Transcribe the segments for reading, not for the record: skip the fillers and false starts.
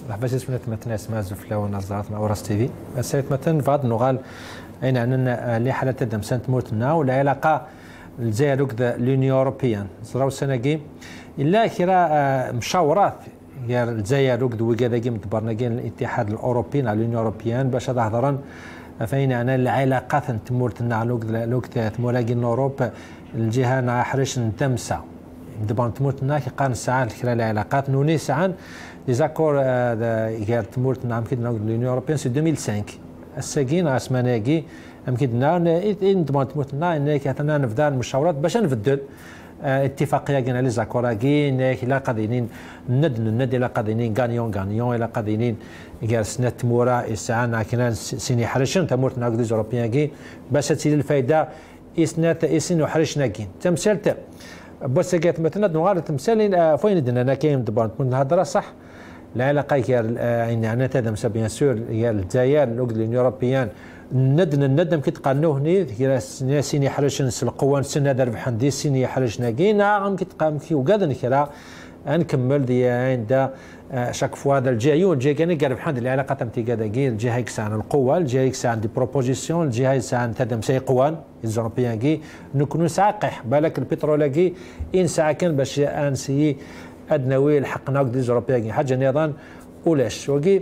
لحظة سمعت مثلا اسمها زفلا ونظرات مع أوراس تي في سمعت مثلا فغاد نغال أين عندنا اللي حالة تدم سنة موتنا ولا علاقة الجزائر لونيون أوروبيان صراو سنة إلا كرا مشاورات يا الجزائر وكذا مدبرنا الاتحاد الأوروبي على لونيون أوروبيان باش هضرا فين أنا العلاقات تمورتنا لوك تمولاقي أوروبا الجهة نحرش نتمسا دبان تمورتنا كي قان ساعات كرا العلاقات نوني ساعات ليزاكور يا تمورتنا يمكن لونيون أوروبيان سي 2005 الساكين اسماناكي يمكن ان دبان تمورتنا انك اثنا نبدا المشاورات باش نبدل اتفاقيه كاين لي زاكوراكي لا قادرين ند لا قادرين غانيون لا قادرين جالسنا تمورا اسعان كنا سيني حرشن تمورت ناك دي اوروبيان باش تسيل الفايده اسنات اسن وحرشنا كاين تمثلت بوسكات مثلا نغال تمثال فين دنا كاين دبان الهضره صح العلاقه يعني تهدم بيان سور هي الجزائر لونيون اوروبيان ندم كي تقانوه هني سيني حرش القوان سنه درب حندي سيني حرش ناقينا عم كتقام كي وقاد نكرا نكمل دي عند شاك فوا هذا الجايون جاي كان قرب حند العلاقه تمتي كذا الجهه يكسان القوه الجهه يكسان دي بروبوزيسيون الجهه يكسان تدم سي قوان الزوروبيان كي نكونوا ساقح بالك البترول كي ان ساعه كان باش انسي ادنوي الحق ناقد الزوروبيان حاجه نظام ولاش وكي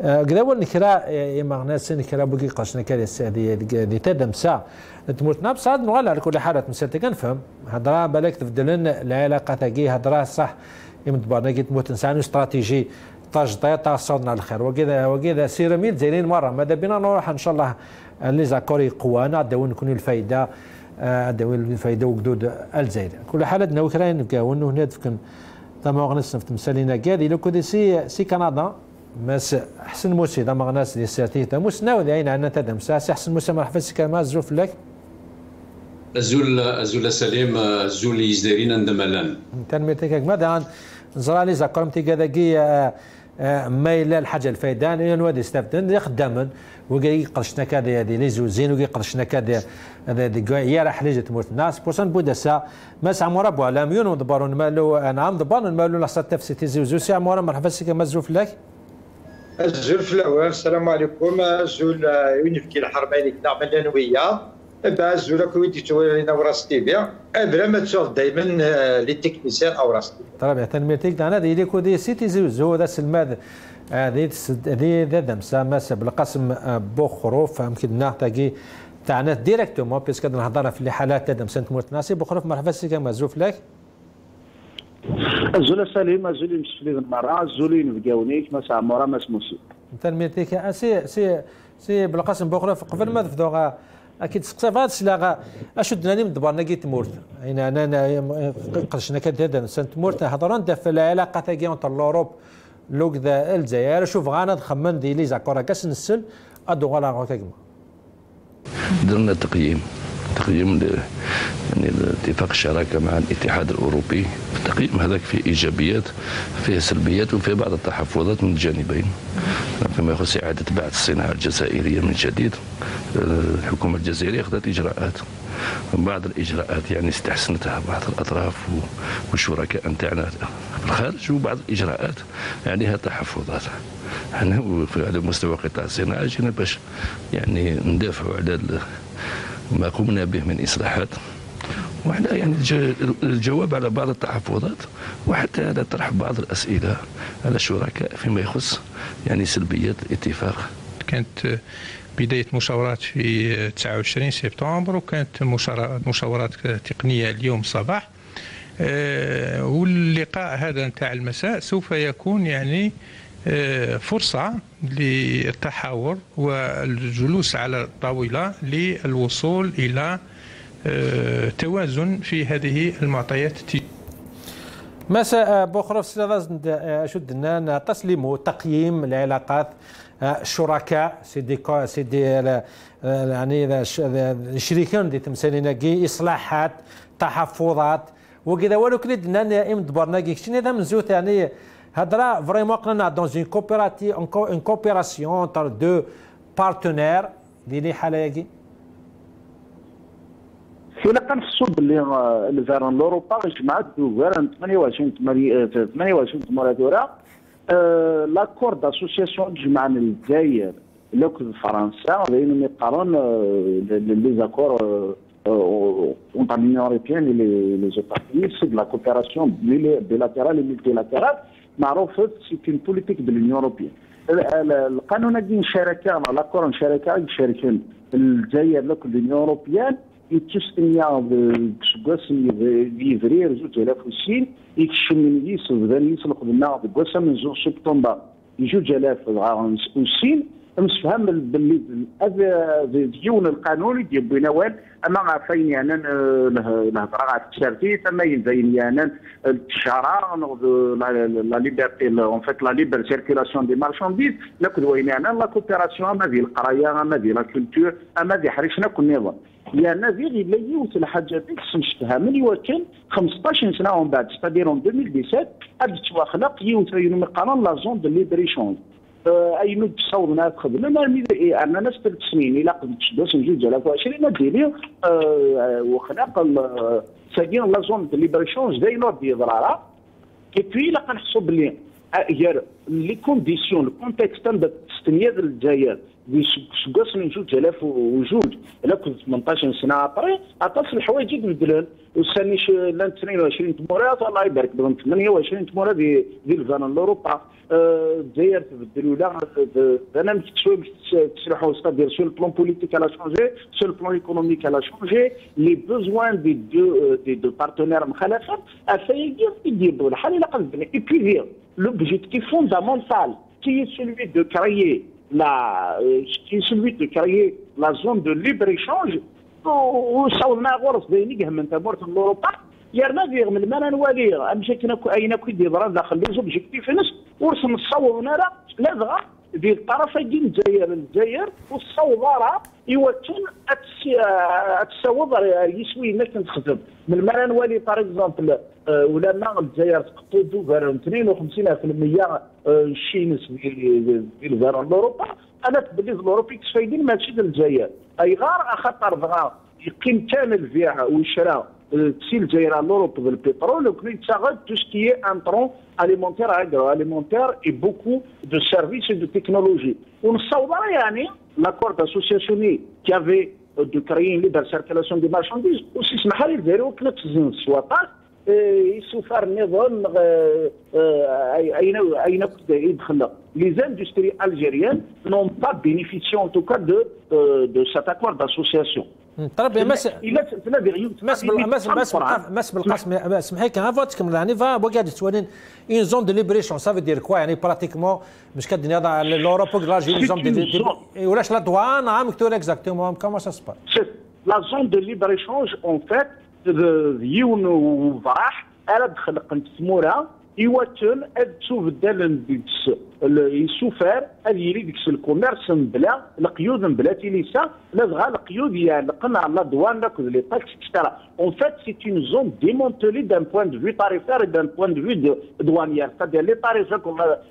كذا نكرا يما ناس نكرا بقي قشنا كذا هذه تدم ساعه تموتنا بصاد نغلا على كل حاله مسالت كنفهم هضره بالك تبدلن العلاقه تاعي هضره صح يمدبرنا كي تموت انسان استراتيجي تجديد صدنا الخير وكذا سيراميل زينين مره ماذا بينا نروح ان شاء الله لي زاكوري قوانا داو نكونوا الفايده داو الفايده وقدود الجزائر كل حاله نوكراين كاون هنا تفكن تما غنس في تمثالنا كادي لو كودي سي كندا ماس حسن موسي دا مغناس ديال ساتي تا موسنا وداين عندنا تدم ساسي حسن موسى مرحبا سي كما زوف لك الزول سليم الزول يزدرين اندملان تنميتك ماذا نزرالي زكرمتي كذاكي مايله الحاجه الفايدان نوادي استفدن خدامن وكي قرشنا كذا هذه لي زوزين وكي قرشنا كذا هذا يا راح ليجي تموت الناس بوسان بودسا ما سعمورا بو على ميون ودبرون مالو نعم دبرون مالو لاصات تفسيتي زوزو سي عمورا مرحبا سي كما زوف لك الزول في الاول السلام عليكم الزول يونيفكي الحرماني كنا ملانويه الزول كويتي تولينا وراس تيبيا بلا ما تشوف دائما لي تكنيسيان او راس تيبيا طبعا تنميتك انا دي كو دي سيتي زوزو ذا سلماد هذه ذا دمسا ماس بالقسم بوخروف يمكن نعطي تاعنا ديريكتومون بيسك نهضر في حالات دمسا تموت ناسي بوخروف مرحبا سي كما زوف لك الزول سليم الزول مسفلي المرة الزول ينفقاونيك ما سامورا ما سموسي تنميتك سي بالقسم بوخروف قبل ما تفدو اكيد سقسافات سلا اشدنا لي مدبرنا كي تمورت يعني انا قرشنا كذا سنت مورت هضرنا في العلاقه تاعي اونتر لوروب لوك ذا الجزائر شوف غانا نخمن دي لي زاكورا كاس نسل ادو غالا غوكاكما درنا تقييم يعني اتفاق الشراكه مع الاتحاد الاوروبي. التقييم هذاك فيه ايجابيات فيه سلبيات وفيه بعض التحفظات من الجانبين فيما يخص اعاده بعث الصناعه الجزائريه من جديد. الحكومه الجزائريه اخذت اجراءات، بعض الاجراءات يعني استحسنتها بعض الاطراف والشركاء نتاعنا في الخارج، وبعض الاجراءات عليها تحفظات. احنا على مستوى قطاع الصناعه جينا باش يعني ندافعوا على ما قمنا به من اصلاحات، وحنا يعني الجواب على بعض التحفظات وحتى على طرح بعض الاسئله على الشركاء فيما يخص يعني سلبيات الاتفاق. كانت بداية مشاورات في 29 سبتمبر، وكانت مشاورات تقنية اليوم صباح، واللقاء هذا نتاع المساء سوف يكون يعني فرصة للتحاور والجلوس على الطاولة للوصول إلى توازن في هذه المعطيات. مساء بوخروف شدنا تسليم تقييم العلاقات الشركاء سيدي يعني الشريكين دي تمثالين اصلاحات تحفظات وكذا، ولو كنا دبرنا كيشتي هذا من زوت يعني هضره فريمون قلنا دون اون كوبيراسيون انتر دو بارتنير ديالي حاله فينا كنحسوا باللي الفيران لوروبا جمعت دوغارا 28 تموراتورا لاكور داسوسياسيون تجمعنا الجزائر لوك فرنسا بين يقارن لي زاكور entre l'Union européenne et les États-Unis, c'est de la coopération bilatérale et multilatérale. معروفة c'est une politique de l'Union européenne. القانون دي شركة لاكور شركة يشاركون الجزائر لوك l'Union européenne يتسمى بسقاسم فيفرير 2020 يكشم من يس وذن يسلق بالنار بقسم من 2 سبتمبر 2020 مسفهم باللي هذا ديون القانون ديال بنوال اما عارفين يعني الهضره غتشارتي ثم يزين يعني التجاره لا ليبرتي اون فيت لا ليبر سيركيلاسيون دي مارشانديز ناكل وين يعني لا كوبيراسيون اما ديال القرايه اما ديال لا كولتور اما ديال حريشنا كل نظام يعني غير الا يوت الحاجه ديك سمشتها من يوكل 15 سنه ومن بعد ستادير 2017 اد تواخلق يوت من قانون لا زون دو ليبر ايشونج اي نود تصورنا تخدم انا ناس 3 سنين الى قد تشدوس نجوج 2020 ديالي وخلق ساكين لا زون دو ليبر ايشونج زي نوع ديال ضراره اي بي لا كنحسوا بلي غير لي كونديسيون الكونتكست تاع التستنيه ديال الجزائر سكاس من 2002 الا كنت 18 سنه عطري عطاس الحوايج يتبدلن وسانيش لان 22 تمورات الله يبارك لهم 28 تمورات ديال الفان لاوروبا الجزائر تبدلوا لا انا مش شويه تسرحوا ستادير سو البلان بوليتيك على شونجي سو البلان ايكونوميك على شونجي لي بوزوان دي دو بارتنير مخالفين افايدير يديروا الحال الا قلبنا اي بي l'objectif fondamental qui est celui de créer la zone de libre-échange وصولنا غرس بيني من تمورت اوروبا يرنا غير من ما نوالي امشي كنا اين كيدي ضرر داخل لي زوبجيكتيف نص ورسم الصورنا لا دغا ديال الطرفين ديال الجزائر والصوره يوتن التصوض يسوي ما كنخدم من ما نوالي باغ اكزومبل ولا ما الجزائر تقطو فيرون 52% الشينس ديال فيرون اوروبا انا تبلي اوروبي كسفايدين ماشي ديال الجزائر اي غار خطر دغا يقيم كامل البيع والشراء تسيل الجزائر لوروب بالبترول وكل يتشغل تو سكي انترون alimentaire agroalimentaire et beaucoup de services et de technologies. On saura يعني l'accord d'association qui avait de créer une libre circulation des marchandises aussi سمح لي الجزائر وكلت السواقات يسوفر النظام اين يدخل les industries algériennes n'ont pas bénéficié en tout cas de cet accord d'association. طربي مس بالقسم اسمح لي كان فاتكم يعني وقاعد تسولين اون زون دو ليبريشن سافي دير كوا يعني براتيكمون مش كد نضع لوروب لاجي اون زون دي ولاش لا دوان عام كتور اكزاكتومون كومون سا سبا لا زون دو ليبر ايشونج اون فيت ديون وفرح الا دخل قنت ثمورها يواتن تشوف الدال يسوفر هذه يريد ديك الكوميرس بلا القيود بلا تيليسا لازغا القيود يعلقنا على الدوان داك لي تاكس اكسترا اون فيت سي اون زون ديمونتولي دان بوان دو في تاريفير دان بوان دو في دوانيير c'est-à-dire لي تاريف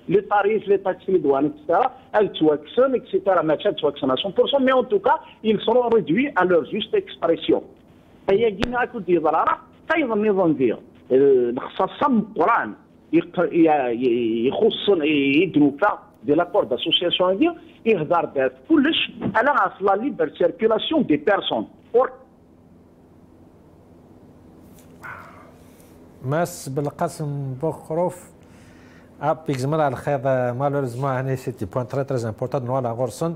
لي تاريف لي تاكس لي دوان اكسترا ال توكسن اكسترا ما توكسن 100% مي ان توكا ils seront réduits à leur juste expression هي كيما كنت دي ضراره ايضا النظام ديال الخصاصه من القران يخص يدنوفا دي لابور داسوسياسيون ديال يهضر داك كلش على لا ليبر سيركيلاسيون دي بيرسون ماس بالقسم بوخروف ابيك زمان على الخير مالوريزمون يعني سيتي بوان تري تري امبورطون نوالا غورسون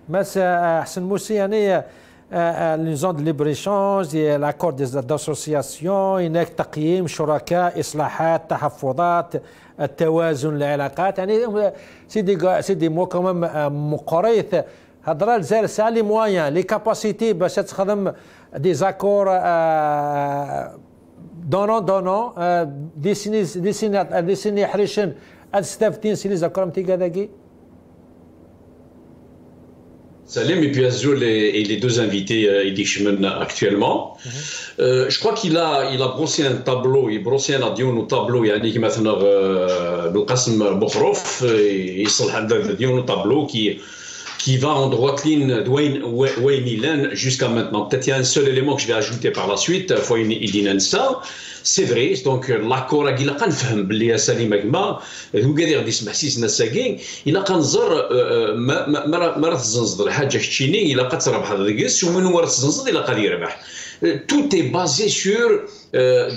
ماس حسن موسي يعني les zones de libre-échange, l'accord d'association, هناك تقييم شركاء إصلاحات تحفظات التوازن العلاقات يعني سيدي مو كمان مقريث هضره الجزائر سا لي مويان لي كاباسيتي باش تخدم دي زاكور دونون دي سيني حريشن استفتين سيني زاكور متيكاداكي Salim et puis Azul et les deux invités Idishman actuellement. Je crois qu'il a brossé un tableau, il brossé un adion au tableau, يعني كما مثلا بالقسم بخروف يصلح هذا الديون tableau qui va en droite ligne d'Wayne Ilan jusqu'à maintenant. Peut-être il y a un seul élément que je vais ajouter par la suite, c'est vrai, donc l'accord qui a نفهم باللي سليم كما هو قادر يسمح سيسنا ساكين الا كنزر ما تزنزد الحاجه كتشيني الا كتربح هذا الكاس ومن ورا تزنزد الا قادر يربح. Tout est basé sur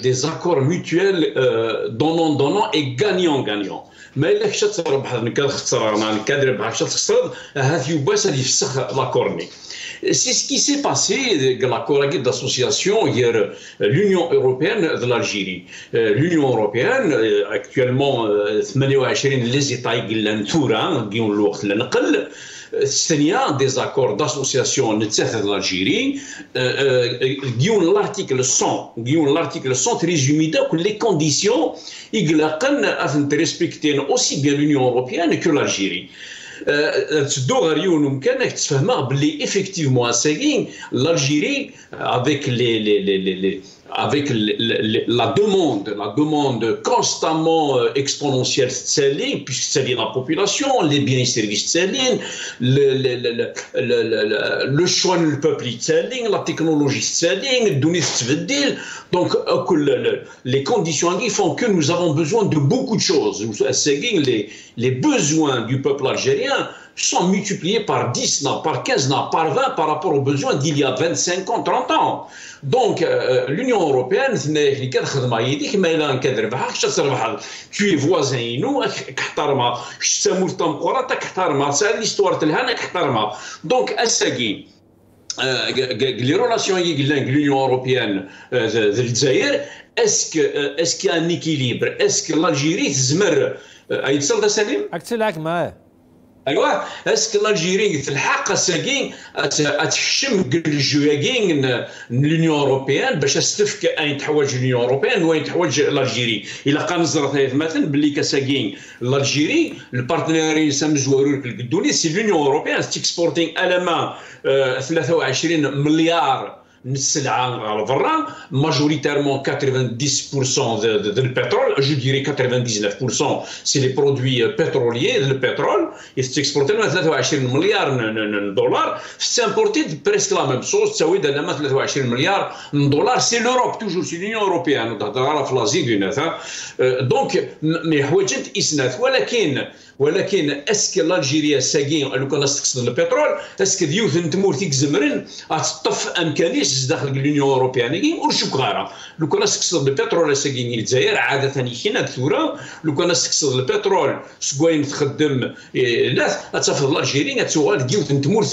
des accords mutuels donnant et gagnant. ما الا كنت تربح هذا كتخسر انا كادر ربح كنت تخسر هذا يباس اللي يفسخ لاكورني. C'est ce qui s'est passé avec l'accord d'association hier l'Union européenne de l'Algérie. L'Union européenne actuellement 28 les États يقلن ثورة كيون الوقت اللي نقل الثانية des accords d'association نتسافر l'Algérie كيون l'article 100 ريزومي داك les conditions يقلقن أن تريسبكتين aussi bien l'Union européenne que l'Algérie. تسدو غير يون مكانك تفهمها باللي effectivement ساكين l'Algérie avec la demande constamment exponentielle de Tsaline, puisque c'est la population, les biens et services de Tsaline, le choix du peuple de Tsaline, la technologie de Tsaline, donner Tvedil. Donc, les conditions qui font que nous avons besoin de beaucoup de choses. Les besoins du peuple algérien sont multipliés par 10, par 15, par 20 par rapport aux besoins d'il y a 25 ans, 30 ans. Donc, l'Union européenne, tu es voisin, donc, les relations avec l'Union européenne, est-ce qu'il y a un équilibre? Est-ce que l'Algérie ايوا اسك الجيري في الحق ساكين اتحشم الجواكين لونيون اوروبيان باش استفك اين تحوايج لونيون اوروبيان وين تحوايج الجيري الا كنزر مثلا باللي كساكين الجيري البارتنيرين سامزوارو القدوني سي لونيون اوروبيان تيكسبورتين الما 23 مليار السلعه على برا majoritairement 90% de pétrole, je dirais 99% c'est les produits pétroliers, le pétrole, et c'est exporté à 23 مليار دولار, c'est importé presque la même chose, تساوي دابا 23 مليار دولار, c'est l'Europe toujours, c'est l'Union européenne, تهضر في لازي donc مي حوايج اسنات ولكن اسك الجيريا ساكين لو كان تقصد البترول اسك ديوث نتمور تيك زمرن غتطف امكانيش داخل اليونيون اوروبيان ورشوك غيرها لو كان تقصد البترول ساكين الجزائر عاده يكين هاد الثوره لو كان تقصد البترول سكوين تخدم ناس غتفضل الجيريا غتسوغال ديوث نتمور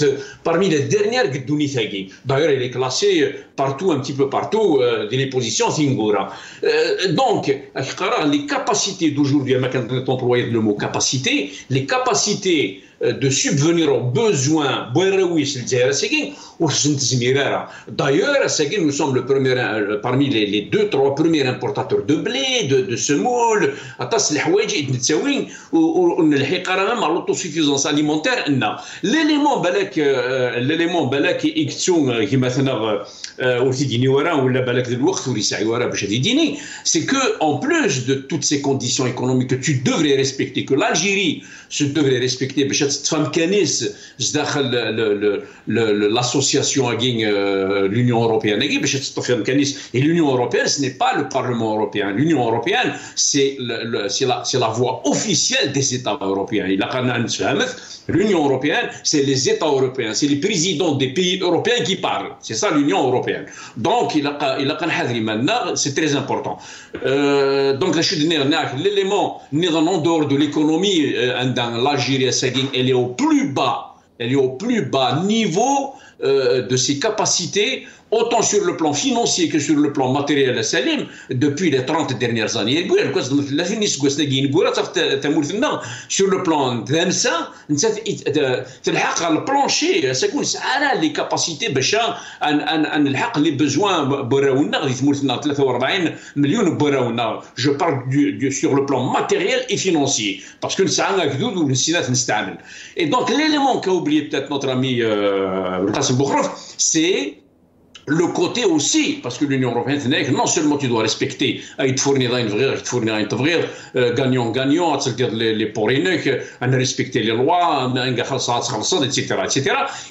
parmi les dernières قدوني ثاكين d'ailleurs il est classé partout un petit peu partout dans les positions Zingora. Donc les capacités d'aujourd'hui, ma quand employer le mot capacité, les capacités de subvenir aux besoins d'ailleurs nous sommes le premier parmi les 2-3 premiers importateurs de blé, de semoule, même à l'autosuffisance alimentaire. L'élément balak c'est que en plus de toutes ces conditions économiques que tu devrais respecter, que l'Algérie se devrait respecter, l'association avec l'Union européenne. Et l'Union européenne, ce n'est pas le Parlement européen. L'Union européenne, c'est la voix officielle des États européens. L'Union européenne, c'est les États européens, c'est les présidents des pays européens qui parlent. C'est ça l'Union européenne. Donc, c'est très important. Donc, l'élément en dehors de l'économie dans l'Algérie, elle est au plus bas niveau de ses capacités, autant sur le plan financier que sur le plan matériel à Salim, depuis les 30 dernières années. Sur le plan d'Ansa, le plancher, les capacités, les besoins, je parle sur le plan matériel et financier, parce que et donc l'élément qu'a oublié peut-être notre ami c'est le côté aussi, parce que l'Union européenne, non seulement tu dois respecter, il te fournit gagnant-gagnant, c'est-à-dire les poriniques, respecter les lois, etc.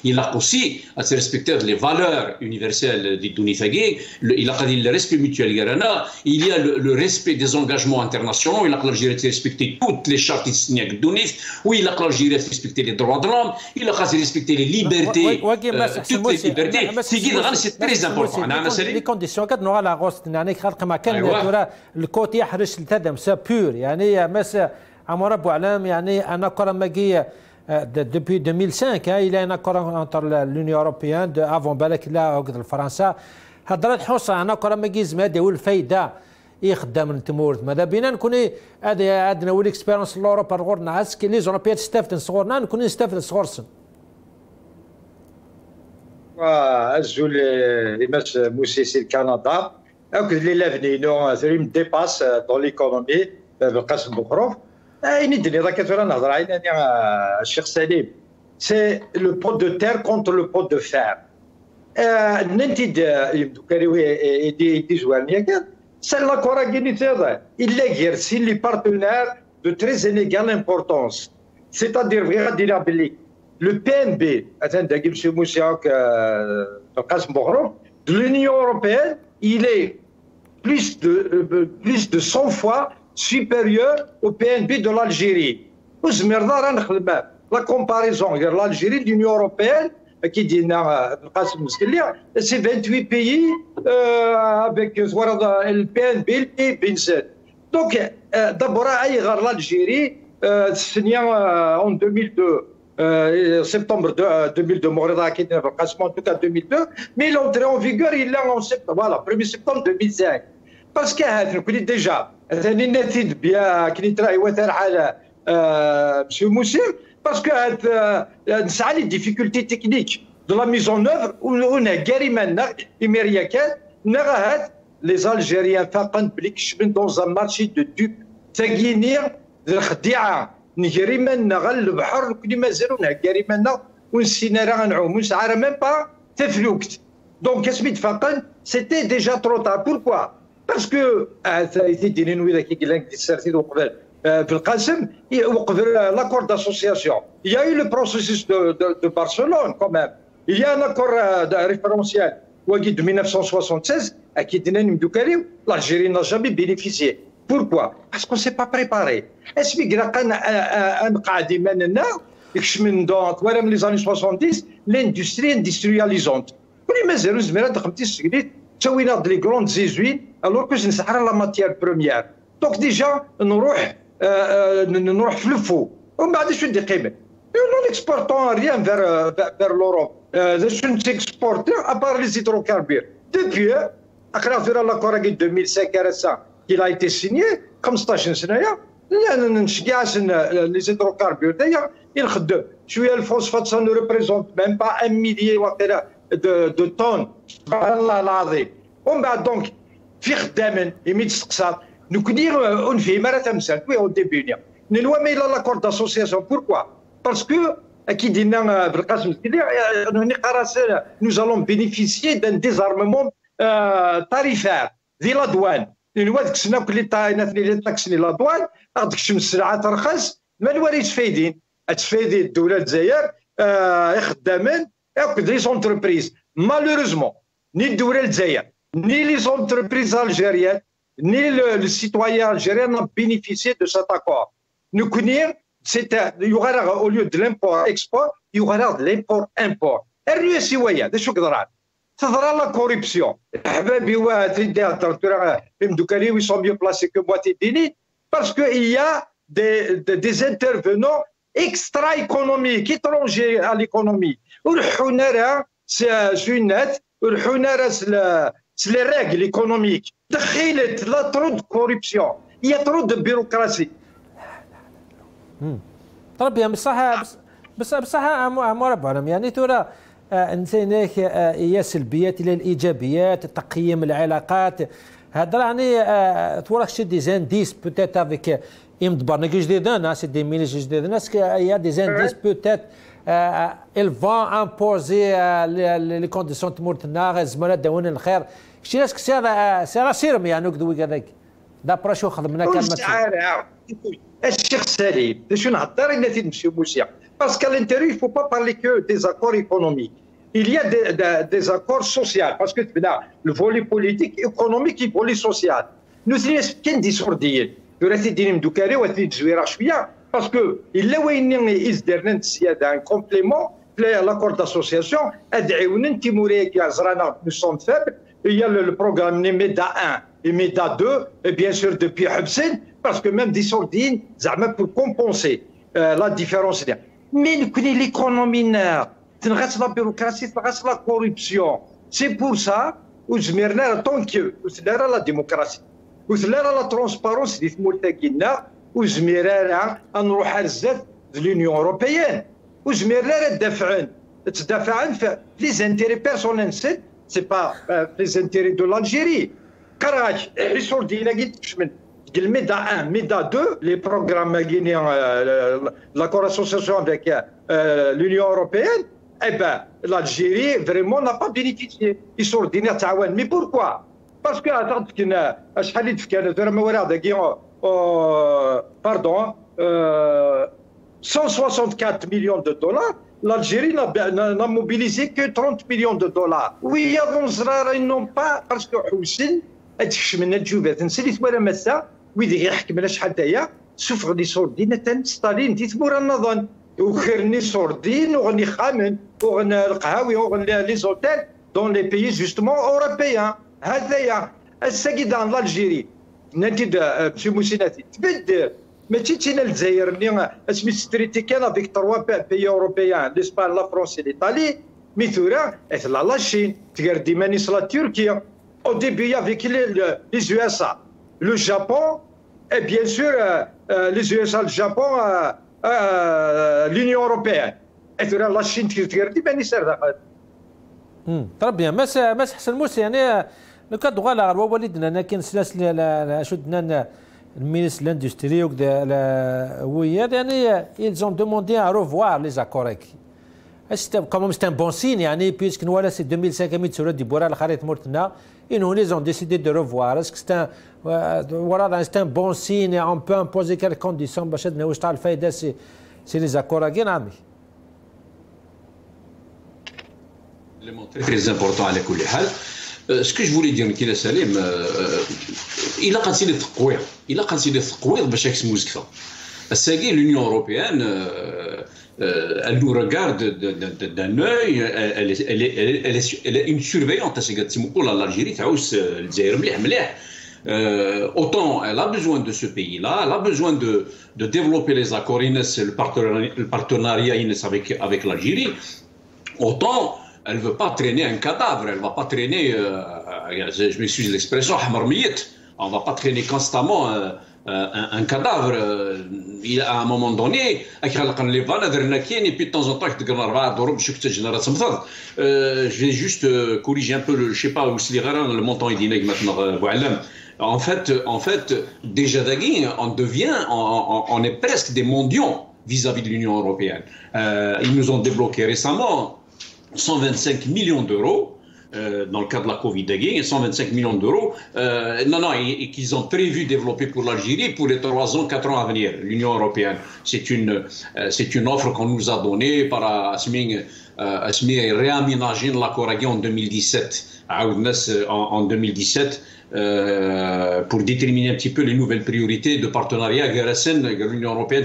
Il a aussi à respecter les valeurs universelles du Dunifagé, il a le respect mutuel, il y a le respect des engagements internationaux, il a respecté toutes les chartes de Dunif, oui, il a respecté les droits de l'homme, il a respecté les libertés, toutes les libertés. C'est très important. les conditions كانت نوع لا غوست يعني خلق ما كان الكوت يحرش التدم سا بور يعني مس عمر ابو علام يعني انا كره ماكي depuis 2005 il y a un accord entre l'Union européenne avant بالك لا وقت فرنسا هضرت حوصه انا كره ماكي زماده والفايده يخدم التمورد ماذا بينا نكون هذا عندنا والاكسبيرونس لاوروبا غورنا عسكي لي زوروبيان تستافد صغورنا نكون نستافد صغورسن الزول لماس موسيسي الكندا اكد لي لافني نو ثريم ديباس دون ليكونومي بالقسم بخروف يندني راك ترى نهضر علينا الشيخ سليم سي لو بوت دو تير كونتر لو بوت دو فير ننتي يبدو كاريوي يدي زوانيا كان سي لا كورا كيني تيضا الا غير سي لي بارتنير دو تري انيغال امبورطونس سيتادير غادي يلعب باللي le PNB, de l'Union européenne, il est plus de 100 fois supérieur au PNB de l'Algérie. La comparaison entre l'Algérie et l'Union européenne, qui dit c'est 28 pays avec le PNB et le PNB. Donc, d'abord, l'Algérie, en 2002. Septembre 2002, en tout cas 2002, mais l'entrée en vigueur, il est en septembre, voilà, 1er septembre 2005. Parce que nous déjà, M. Moussim, parce que ça a les difficultés techniques de la mise en œuvre, on a guéri maintenant, les Algériens dans un marché de dupes, نجري منا غل البحر كل ما زالونا كاري منا ونسينا راه نعوم ونسعى ميم با تفلوكت دونك اسمي تفاقن سيتي ديجا ترو تار بوركوا باسكو تيديني نوي كي قال لك سارتي وقبل في القاسم وقف لاكور داسوسياسيون يا اي لو بروسيسوس دو برشلونه كومام il y a un accord référentiel وقيد 1976 اكيد نمدو كاريو l'Algérie n'a jamais bénéficié. Pourquoi? Parce qu'on ne s'est pas préparé. Est-ce que les années 70, l'industrie industrialisante. Les grandes usines, alors que c'est la matière première. Donc déjà, nous allons le faux. On n'exporte rien vers l'Europe. Nous exportons à part les hydrocarbures. Depuis, à travers l'accord de 2005 récent, il a été signé comme station sénaya les hydrocarbures d'ailleurs il خدم شويه الفوسفات ça ne représente même pas 1 millier de tonnes والله العظيم ومن بعد دونك في خدامن يميت تسقسات نكوني ونفهم راه تمثال وي او ديبي نلوا ما الى لاكور داسوسياسيون بوركوا باسكو اكيد لنا بالقاسم هنا قراصنا nous allons bénéficier d'un désarmement tarifaire ديال الادوان لأن ديك السنة كل اللي تاكسني لادوان غاديك السلعة ترخص ما الواليش فايدين تفايدين الدولة الجزائر خدامين ياخذ لي زونتربريز مالوروزمون ني الدولة الجزائر ني لي زونتربريز الجيريان ني لو سيتويان الجيريان n'ont bénéficié de cet accord. نكوني il y aura au lieu de l'import export il y aura de l'import import. الرئاسي ويا هذا شو قدران تظهر لا كوريبسيون حبابي وتدي ils sont mieux placés que moi تديني parce que il y a des intervenants extra-économiques étrangers à l'économie والحونا راه سنات والحونا راه c'est les règles économiques دخلت لا trop de corruption il y a trop de bureaucratie. طيب يا بصح مربع يعني ترى انسان هي سلبيات الى الايجابيات تقييم العلاقات هذا يعني تورك شي دي زانديس بوتيت افيك يمدبر نيك جديدان سي دي ميليج جديدان اسكو يا دي زانديس بوتيت ils vont imposer les conditions de مورتنا الزملاء داون الخير شي ناس سير سيرم يعني نقدو هذاك دابرا شو خدمنا كلمه الشيخ سليم شو نهضر إلا تمشي موسيا باسكو l'intérêt il faut pas parler que des accords économiques il y a des accords sociaux parce que le volet politique économique et le volet social nous كاين دي سورديين ثلاثي ديني مدوكاري وثلاثي تزويره شويه باسكو الا وين يزدرنا السياده ان كومبليمون لاكور داسوسياسيون ادعيونا انت مورايا زرانا نو سون فابل هي البروغرام ميدا 1 et ميدا 2 et bien sûr depuis حبسين باسكو ميم دي سورديين زعما بور كومبونسي لا ديفيرونس ديال مي نكوني ليكونومي تنغاس لا بيروقراسي تنغاس لا كوربسيون سي بور سا وزميرنا طونك وثلاثه لا ديمقراطيه وثلاثه لا ترونسبارونس اللي تمولتاكينا وزميرنا نروح على الزاد لونيون اوروبيان وزميرنا تدافعن في لي زانتيري بيرسونيل سي با لي زانتيري دو لالجيري كراج يصور دينا قلت من ميدا 1 ميدا 2 لي بروغرام غيني لاكور اسوسياسيون افيك لونيون اوروبيان اي با l'Algérie vraiment n'a pas bénéficié يصور دينا تعاون مي بوركوا باسكو عطات كنا شحال اللي تفكر دابا ما ورا داكي باردون 164 millions de dollars l'Algérie n'a mobilisé que 30 millions de dollars oui هذو زرار ils n'ont pas parce que حوسن تكشمنا الجوبات نسيت ولا مسا ويدي يحكم لنا شحال تاهي شوف غادي صور دينا تنستالين تيتمور النظن وخيرني سوردين وغني خامن وغني القهاوي وغني لي زوتيل دون لي بيي جوستومون اوروبيان هذايا الساكيدان لالجيري نتي مشي موسيناتي تبدل ماشي تينا الجزائر اللي اسمي ستريتي كان افيك 3 بيي اوروبيان لاسبان لا فرنسا ليطالي مي ثورا اثلا لا الصين تقدر ديما نيسلا تركيا او ديبي افيك لي يو اس ا لو جابون اي بيان سور لي يو اس ا الجابون l'Union européenne. Et la Chine تقدر ديما نيسر طرب بيان ماس حسن موسى يعني لو كان دوغالا غير والدنا انا كاين سلاسل شدنا المينيس لاندستري وكذا ويا يعني ils ont demandé à revoir les accords quand même c'est un bon signe يعني puisque voilà c'est 2500 سوره دي بورا الخريطه مورتنا et nous ils ont décidé de revoir est-ce que c'est un voilà c'est un bon signe et on peut imposer quelques conditions باش نواش تاع الفايده سي les accords كاين عامي très important على كل حال ce que je voulais dire كي سليم الا قاتي لي تقويض الا قاتي لي تقويض باش يكسمو زكفه الساقي l'Union européenne elle nous regarde d'un œil, elle est une surveillante. L'Algérie, autant elle a besoin de ce pays-là, elle a besoin de développer les accords, le partenariat avec l'Algérie, autant elle ne veut pas traîner un cadavre, elle ne va pas traîner, je m'excuse l'expression, on ne va pas traîner constamment un cadavre. À un moment donné, et puis de temps en temps, je vais juste corriger un peu, je ne sais pas où le montant est dynamique maintenant. En fait, déjà on est presque des mondiaux vis-à-vis de l'Union européenne. Ils nous ont débloqué récemment 125 millions d'euros. Dans le cas de la Covid, 125 millions d'euros, et qu'ils ont prévu développer pour l'Algérie pour les 3 ans, 4 ans à venir, l'Union européenne. C'est une offre qu'on nous a donnée par Asmi réaménager l'accord en 2017, en 2017, pour déterminer un petit peu les nouvelles priorités de partenariat avec l'Union européenne.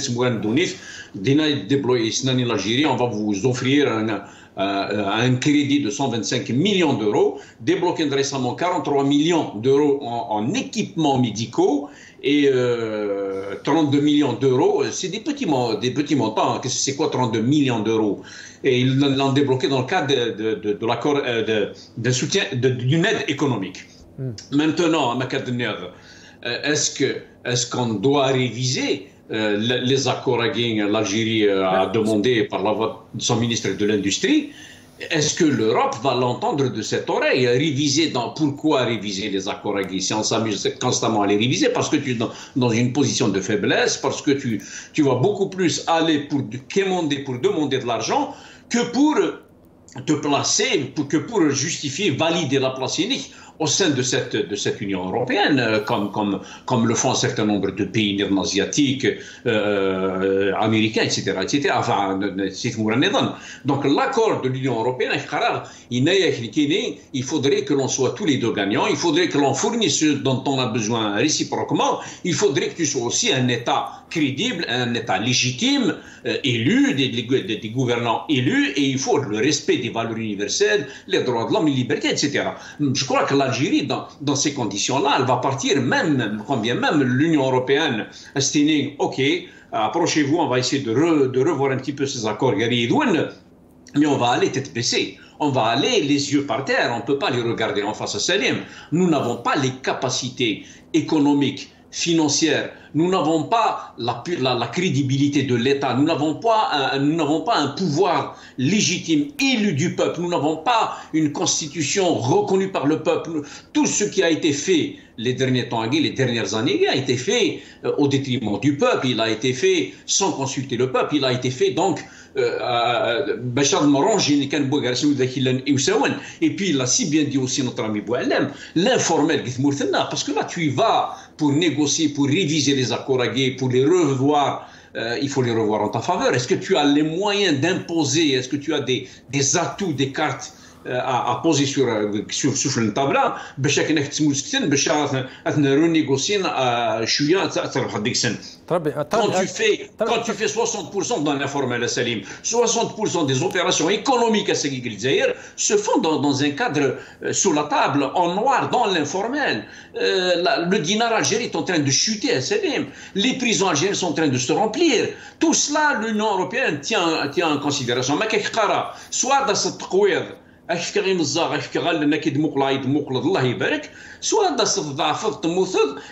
L'Algérie, on va vous offrir un crédit de 125 millions d'euros, débloqué récemment 43 millions d'euros en équipements médicaux et 32 millions d'euros. C'est des petits montants. C'est quoi 32 millions d'euros? Et ils l'ont débloqué dans le cadre de l'accord de soutien d'une aide économique. Maintenant, est-ce qu'on doit réviser les accords à l'Algérie a demandé par la voix de son ministre de l'Industrie? est-ce que l'Europe va l'entendre de cette oreille? Pourquoi réviser les accords aguerris? Si on s'amuse constamment à les réviser, parce que tu es dans une position de faiblesse, parce que tu vas beaucoup plus aller pour demander de l'argent que pour te placer, pour justifier, valider la place unique au sein de cette Union européenne, comme le font un certain nombre de pays asiatiques, américains, etc. Enfin, donc l'accord de l'Union européenne, il faudrait que l'on soit tous les deux gagnants, il faudrait que l'on fournisse ce dont on a besoin réciproquement, il faudrait que tu sois aussi un État crédible, un État légitime, élu, des gouvernants élus, et il faut le respect des valeurs universelles, les droits de l'homme, les libertés, etc. Je crois que l'Algérie, dans ces conditions-là, elle va partir, même l'Union européenne estime, ok, approchez-vous, on va essayer de revoir un petit peu ces accords, mais on va aller tête baissée. On va aller les yeux par terre, on ne peut pas les regarder en face à Salim. Nous n'avons pas les capacités économiques, financières, nous n'avons pas la crédibilité de l'État, nous n'avons pas un pouvoir légitime élu du peuple, nous n'avons pas une constitution reconnue par le peuple. Tout ce qui a été fait les derniers temps, les dernières années, a été fait au détriment du peuple, il a été fait sans consulter le peuple, il a été fait donc et puis il a si bien dit aussi notre ami Boualem, l'informel, parce que là tu y vas pour négocier, pour réviser les accords aguerris, pour les revoir, il faut les revoir en ta faveur. Est-ce que tu as les moyens d'imposer, est-ce que tu as des atouts, des cartes à poser sur le tableau باش انك تمسكتن باش renégocier شويه تربح ديك السنه. Quand tu fais 60% dans l'informel, Salim, 60% des opérations économiques à Séguil se font dans un cadre sous la table, en noir, dans l'informel. Le dinar algérien est en train de chuter à Salim. Les prisons algériennes sont en train de se remplir. Tout cela, l'Union européenne tient en considération. Mais soit dans cette taqwid,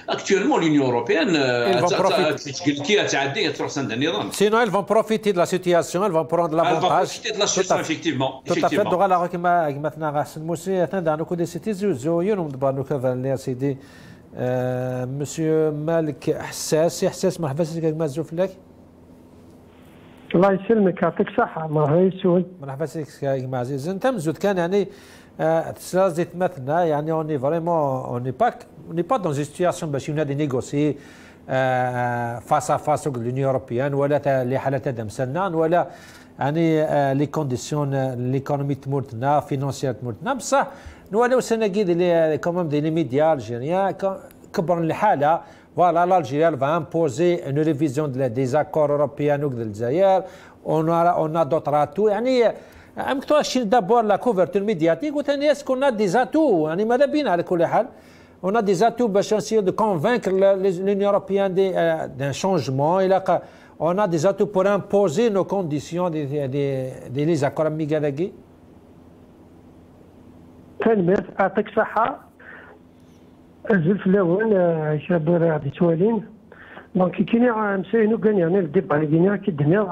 actuellement l'Union européenne sinon elles vont profiter de la situation, elles vont prendre l'avantage. Effectivement. Tout à fait. Monsieur Malik Hassas, مرحبا سيدي مازوف لك. الله يسلمك يعطيك الصحة. مرحبا يسون. مرحبا سيدي معزيز. انت مزود كان يعني تسلازت مثلنا يعني on est vraiment on n'est pas dans une situation باش ينادي نيغوسي face à face avec l'Union européenne ولا اللي حالة تدمسنا ولا يعني لي كونديسيون ليكونومي تمورتنا فينانسيال تمورتنا بصح نوليو سناكيد اللي كومام دي لي ميديا الجيريان كبر الحالة. Voilà, l'Algérie va imposer une révision des accords européens avec l'Algérie. On a d'autres atouts. D'abord la couverture médiatique. Est-ce qu'on a des atouts? On a des atouts pour essayer de convaincre l'Union européenne d'un changement. On a des atouts pour imposer nos conditions des accords amicaux. الزلف الاول شاب غادي توالين دونك كاين مساينو كان يعني الديبا كاين كيدني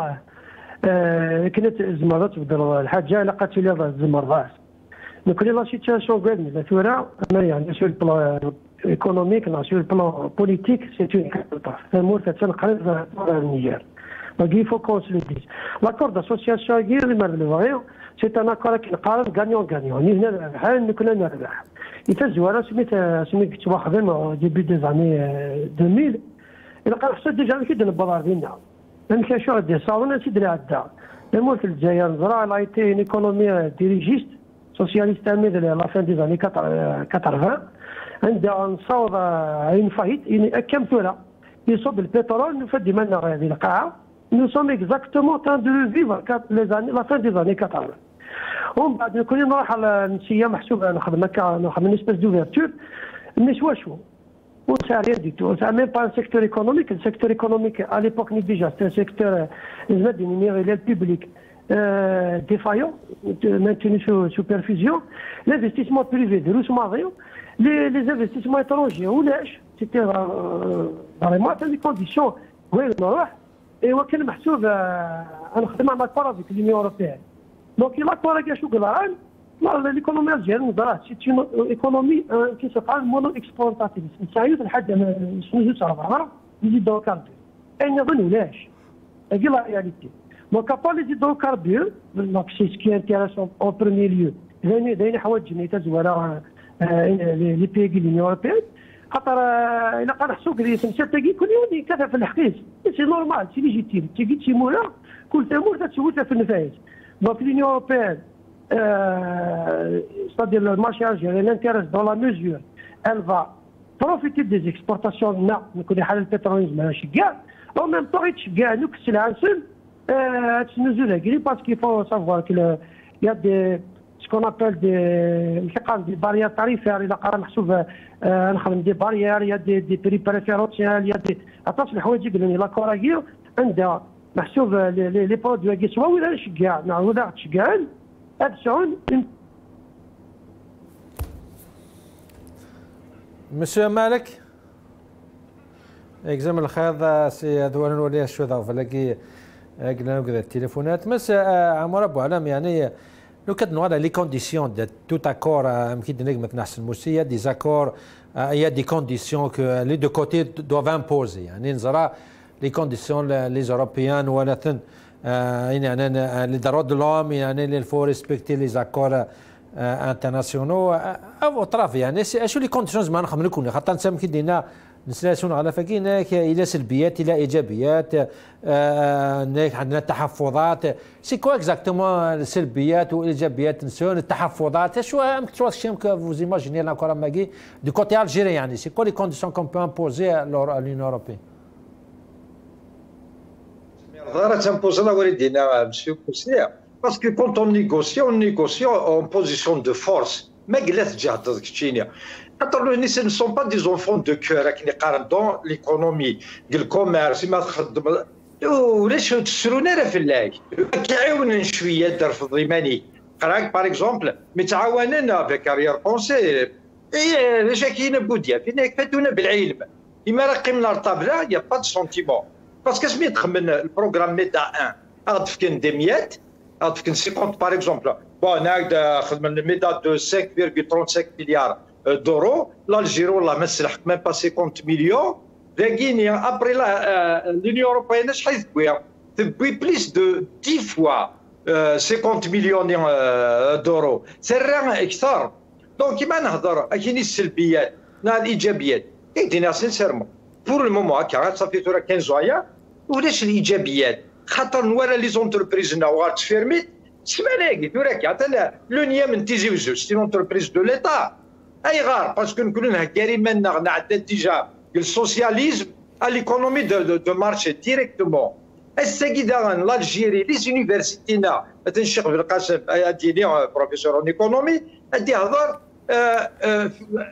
كانت زمرات تبدل الحاجه لقات لي الزمرات دونك لا سيتياسيون كاع لا ثورة يعني سور البلان ايكونوميك سور البلان بوليتيك سي اون كاتاستروف الامور تتنقل في النيجر دونك يفو كونسوليدي لاكور داسوسياسيون غير اللي مرلو سي ان اكور كنقارن غانيون غانيون هنا بحال كنا نربح يتزوار سميت واخدين ديبي دي زاني 2000 الى قال حتى ديجا كيدير البلار ديالنا ما كاينش واحد دي صاونا تيدري عدا المول في الجزائر زرا لا ايتي ايكونومي ديريجيست سوسياليست اميد لا فان دي زاني 80 عندها نصاوب عين فايت كم ثوره يصب البترول نفدي مالنا هذه القاعه نو سوم اكزاكتومون تان دو فيفر لي زاني لا فان دي زاني 80 ومن بعد كل نروح على النسيه محسوبه نخدم نخدم اسباس دوفيرتور مش واش هو سا ريان دي تو سا ميم با سيكتور ايكونوميك السيكتور ايكونوميك ا ليبوك ني ديجا سي سيكتور لازم دينيميري لي بوبليك ديفايون مانتيني سو بيرفيزيون لانفستيسمون بريفي دروس ماضيو لي انفستيسمون اترونجي ولاش سيتي فريمون تاع لي كونديسيون وين نروح ايوا كان محسوب نخدم مع البارازيت لينيون اوروبيان دونك الا كورا كاع شو قدران ليكونومي الجزائريه سي اون ايكونومي كي تقال مونو اكسبورتاتيف نسايو لحد شنو تعرف يزيدوا كاربير اين ظنوناش هذه لا رياليتي دونك ابا لي يزيدوا كاربير دونك سي سكي انتيريسون اون بروميي ليو دايرين حوايج جنيتات زوالة لي بيغي لي اوروبيان خاطر الا قنحسوا كلي تمشي تلاقي كل يوم كذا في الحقيقه سي نورمال سي ليجيتيم تيجي شي مولا كل تمور تسوتها في النفايات دونك لينيون اوروبيان c'est-à-dire le marché algérien l'intéresse dans la mesure elle va profiter des exportations نكون حال البترول ماشي كاع en même temps يتشجع نوك السلعه نسل تنزل هكذا parce qu'il faut savoir qu'il y a des ce qu'on appelle des barrières tarifaires الى قرا محسوب نخدم دي بارير يا دي بري بريفيرونسيال يا دي عطاش الحوايج يقولوا لا كوراكيو عندها محسوب لي برودوي كي سوا ولا نشجع ولا تشجع مسيو مالك اكزام الخير سي دوان ولي شو ذا فلاكي قلنا نقدر التليفونات مس عمر ابو علام يعني لو كنتنو على لي كونديسيون دو توت اكور يمكن نجم نحسن موسيه دي زاكور يا دي كونديسيون كو لي دو كوتي دوف امبوزي يعني نزرا لي كونديسيون لي اوروبيان ولا يعني les droits de l'homme يعني il faut respecter les accords internationaux à votre avis يعني شو لي كونديسيونز ما نخمم لكم خاطر نسام كي دينا نسلاسون على فكينا الى سلبيات الى ايجابيات عندنا تحفظات سي كوا اكزاكتومون السلبيات والايجابيات نسون التحفظات شو امك تشوف شيم كو فوز ايماجيني لا كور ماغي دو كوتي الجيري يعني سي كوا لي كونديسيون كون بو امبوزي à l'Union européenne Monsieur Koussner, parce que quand on négocie en position de force. Mais ne sont pas des enfants de cœur qui dans l'économie, le commerce, par exemple, avec arrière pensée, il n'y a pas de sentiment. Parce que le programme MEDA 1, il 50 par exemple, bon, on a le MEDA de 5,35 milliards d'euros, l'Algérie, on a même pas 50 millions, la Guinée, après l'Union européenne, depuis plus de 10 fois 50 millions d'euros. C'est rien extra. Donc, il m'a dit qu'il y a des sylbiyettes, des ijabiyettes. Et sincèrement, pour le moment, ça fait 15 ans, ولاش الايجابيات خاطر نورا لي زونتربريز نوار تفيرميت سي مالاقي توراك حتى لونيا من تيزي وزوج سي لونتربريز دو ليتا اي غار باسكو نكونوا هكارين منا عندنا ديجا السوسياليزم ليكونومي دو مارشي ديريكتومون الساكيدا لالجيري لي زونيفرسيتينا تنشيخ بالقاسم اديني بروفيسور اون ايكونومي ادي هضر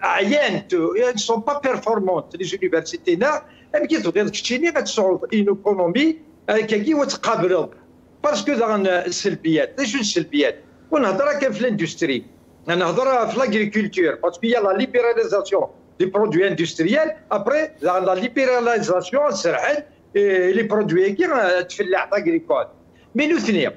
عيان سون با بيرفورمونت لي زونيفرسيتينا كي تبغي تشتيني غتصعود ايكونومي كي وتقابل باسكو السلبيات شنو السلبيات ونهضر كان في الاندستري نهضر في لاغريكولتور باسكو هي لا ليبراليزاسيون دي برودوي اندستريال ابري لا ليبراليزاسيون سرحت لي برودوي كي تفلاح اغريكول مي لو ثنيا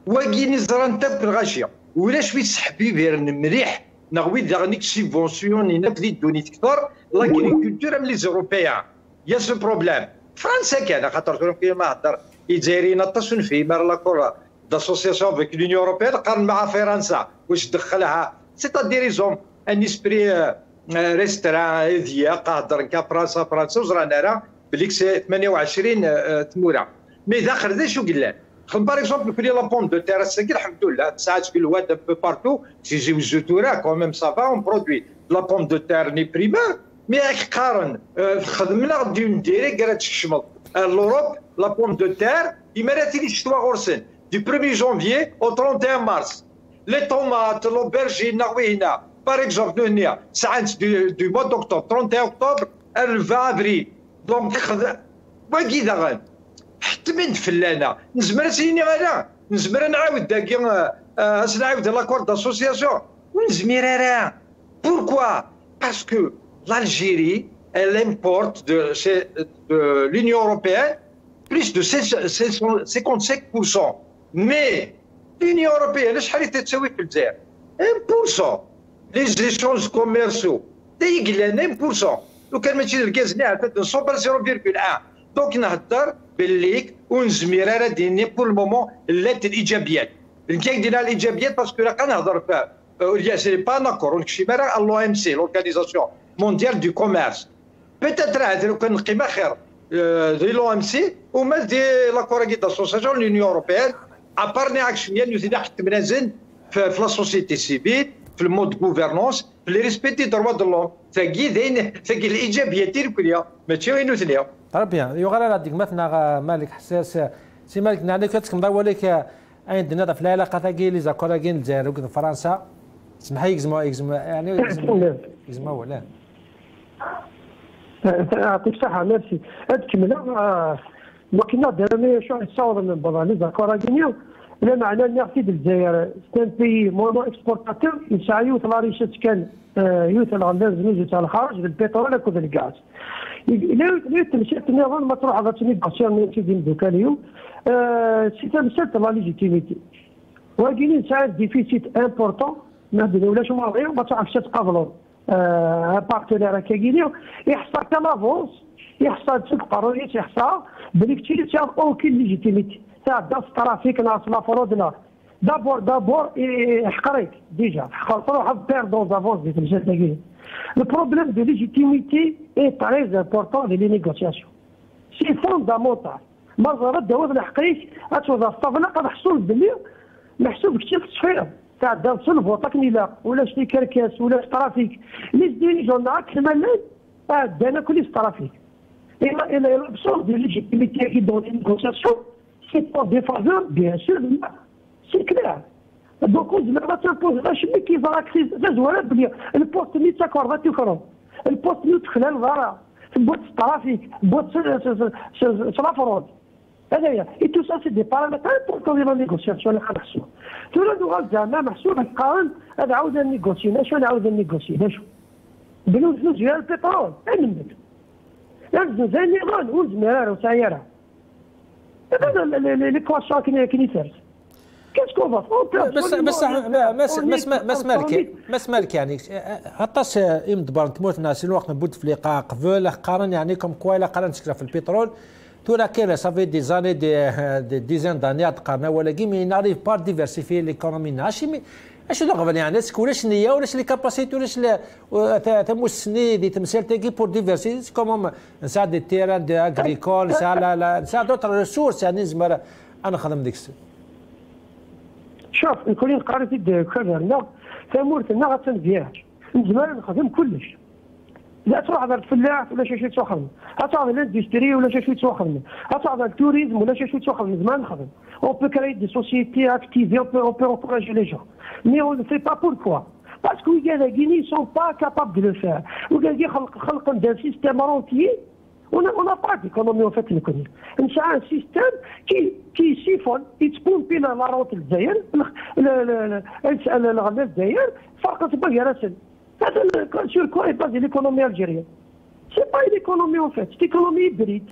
واكي نزرا انت بالغاشيه ولا شويه سحبي بيرن مليح نغوي داغنيك سيبونسيون نبدي دوني اكثر لاغريكولتور من لي زوروبيان يا سو بروبليم فرنسا كان خاطر كيما هضر الجزائريين نطسون في مار لاكور داسوسياسيون افيك لونيون اوروبيان قارن مع فرنسا واش دخلها سيتادير زوم ان اسبري ريستران ضيق هضر كفرنسا وزرانا راه بليك سي 28 تموره مي داخل ذا شو قال باغ اكزومبل كولي لا بوم دو تير الساكي الحمد لله ساعات في الواد ان بو بارتو تيجيو الزوتورا كوميم سافا اون برودوي لا بوم دو تير ني بريمير مي راك قارن خدمنا غادي نديري قرات الشمط لوروب لا بوم دو تير يمراتي لي شتوا غورسن دو 1 جونفيي او 31 مارس لي طوماط لوبرجين نغوينا باغ اكزومبل هنا ساعات دو موا دوكتوبر 31 اكتوبر 20 افريل دونك باقي داغن حتى من فلانه نزمر سيني غالا نزمر نعاود داكي نعاود لاكور داسوسياسيون ونزمير راه بوركوا باسكو l'Algérie, elle importe de l'Union européenne plus de 55%. Mais لونيون اوروبيان شحال تساوي في الجزائر 1% لي زيشونج كوميرسيو يقلنا 1%. لو كان ماشي الكاز ناع نصوب 0.1. دونك نهضر بالليك ونزمير راه ديني بور المومون لات الايجابيات الكاين ديال الايجابيات باسكو راه كنهضر فيها سي با ناكور ونكشي راه لو ام سي لورغانيزاسيون مونديال دو كوميرس بيتيتر هذا لو كان نقيمه خير دي لو ام سي وما دي لا كوراكي داسوسياسيون لونيون اوروبيان ابارني اكشنيا نوثي حتى منازل في لا سوسيتي سيفيل في المود غوفرنونس في لي ريسبيتي دروا دو لوم ثاقي ذين ثاقي الايجابيات الكليه ماشي وين ثنيا بيان يغرى هذيك مثلا مالك حساس سي مالك نعني كتكمل ولك عندنا في العلاقه ثاقي لي زاكوراكين الجزائر وكذا فرنسا سمح يجزموا يعني يجزموا ولا يعطيك الصحه ميرسي كملنا وكنا درنا شو نتصور من بعض لي زاكوراكين لا معنى ان اكيد الجزائر سي بي مونو اكسبورتاتور يسعى يوصل ريشه كان يوصل على الزنوج تاع الخارج بالبترول وكذا الغاز لا تمشيت النظام مطروح هذا نيغوسيون من تيدين دوكا اليوم سي تمشيت لا ليجيتيميتي ولكن ساعات ديفيسيت امبورطون ما ولاش مواضيع ما تعرفش تقابلوا بارتنير كاينين يحصل كلافونس يحصل تقارير يحصل بليكتيري تاع اوكين ليجيتيميتي تاع داس ترافيك ناس لا فرود لا دابور يحقريك ديجا حقروا واحد بيردون دافونس ديال الجزائر. Le problème de légitimité est très important dans les négociations. C'est fondamental. مرة الدواب الحقيقي أتوضع الصفنة قد حصل باللي محسوب كثير في الصفير تاع دار صلب وطاكنيلا ولا شتي كركاس ولا ترافيك لي ديني جونا كمال دانا كل ترافيك. إلا l'absence de légitimité dans les négociations c'est pour des faveurs bien sûr c'est clair. Donc ما تنبوزغاش ملي كيظهر كريز زوالة بلي البوست اللي تاكور تيكرو البوست اللي تخلى الغرا في بوت الترافيك بوت سلافرود هذايا اي تو سا سي دي بارامتر امبورطون ديال لا نيغوسياسيون اللي خنحسوها تولى دوغال زعما محسوب القانون هذا عاود نيغوسي شنو نعاود نيغوسي شو بنوز ديال البترول منك لازم زي النظام والزمير وسايره هذا ليكواسيون كاين فارس بس مالك يعني حتى يمدبر تموت ناس الوقت نبود في لقاء قبل قارن يعني كم كويلا قارن تشكرا في البترول تولا كاين صافي دي زاني دي ديزان داني قارنا ولكن مي ناريف با ديفيرسيفي ليكونومي ناشي اش نغبن يعني ولاش نيه ولاش لي كاباسيتي ولاش تموسني دي تمثيل تاكي بور ديفيرسيتي كومون نساعد دي تيران دي اغريكول نساعد دوتر ريسورس يعني زمر انا خدم ديك شوف نكون قريت كررنا ثمورتنا غتنفياش من زمان نخدم كلش لا تروح على الفلاح ولا شي تخدم غتروح على الاندستري ولا شي تخدم غتروح على التوريزم ولا شي تخدم من زمان نخدم اون بو كريي دي سوسيتي اكتيفي اون بو انكوراجي لي جون مي اون نو في با بوركوا باسكو كاع كيني سون با كاباب دو لو فير وكاع خلق دان سيستيم رونتيي on n'a pas d'économie en fait نكون نسعى سيستم كي سيفون يتبومبي لا روت الجزائر الغنى الجزائر فرق تبقى راسل هذا سور كوا بازي ليكونومي الجيريان سي با ليكونومي en fait سي ايكونومي بريد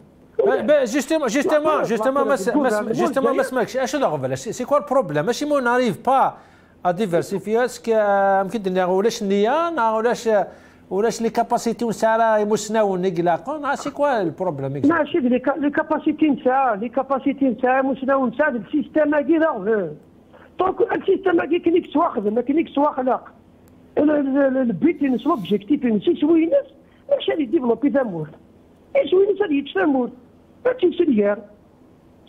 جوستومون ما سمعكش اش نغبل سي كوا البروبليم ماشي مو ناريف با ا ديفيرسيفي اسكو يمكن ولاش النيه ولاش لي كاباسيتي نتاعنا يمسناو نقلاقون سي كوا البروبليم ماشي لي كاباسيتي نتاع مسناو نتاع السيستم هاكي دونك السيستم هاكي كنيك تواخذ ما كنيك تواخلق البيت نس لوبجيكتيف نسي سوينس ماشي اللي ديفلوبي ثمور سوينس اللي يتثمر ما تنسير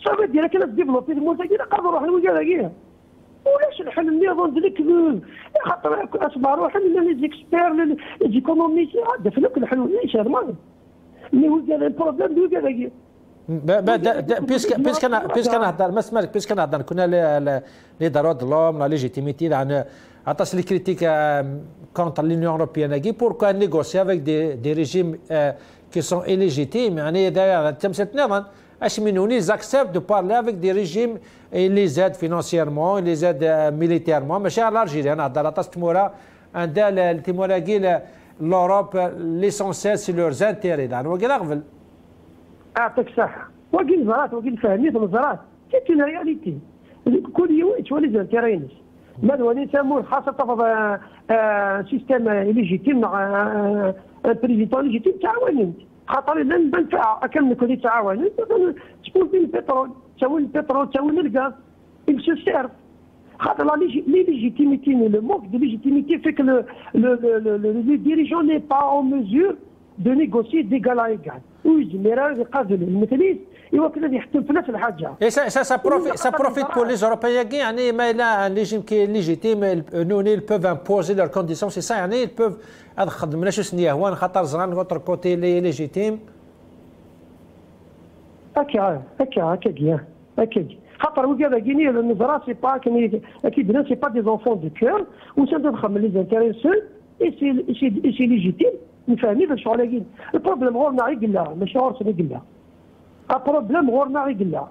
صافي ديالك انا ديفلوبي ثمور هاكي نقدر نروح لوجه هاكي ولاش الحل النظام ديك خاطر اسمع روحي من لي زيكسبير ليكونومي هذا في الحلول ليش هذا مي هو كان البروبليم دو كذا بيسك نهضر ما سمعك بيسك نهضر كنا لي دارود لوم لا ليجيتيميتي عن عطاس لي كريتيك كونتر لونيون اوروبيان كي بوركو نيغوسي افيك دي ريجيم كي سون إليجيتيم يعني داير تمثل نظام اش منوني زاكسبت دو بارلي افيك دي ريجيم اللي زاد فينانسيرمون اللي زاد ميليتيرمون ماشي على الجيري انا هضر عطاس تمورا عندها تمورا كي لوروب ليسونسيال سي لور زانتيري دان وكي غفل يعطيك الصحه وكيل زرات وكيل فهمي في الزرات سيت اون رياليتي كل يوم يتولي زانتيرينس ماذا نسمون خاصه في سيستم ليجيتيم مع بريزيدون ليجيتيم تعاونين خاطر لن بنفع كم كل تعاونين تكون في البترول تساوي البترول تساوي الغاز يمشي السعر خاطر لي ليجيتيميتي لو مونك دو ليجيتيميتي fait que le dirigeant n'est pas en mesure de négocier d'égal à égal ويجمر يقابل المثليس يوكل اللي يحتم في نفس الحاجه. Et ça profite pour les Européens يعني ما لا régime qui est légitime ils peuvent imposer leurs conditions c'est ça يعني ils peuvent هذا خدمنا شو سنيه هو خاطر زران غوتر كوتي لي ليجيتيم. هكا خاطر وكذا كيني النظره سي با اكيد سي با دي زونفون دو كور وسندخل لي زانتيريسون اي سي ليجيتيم نفهمي باش شغل البروبليم غورنا غير قلنا ماشي غور سني قلنا البروبليم غورنا غير قلنا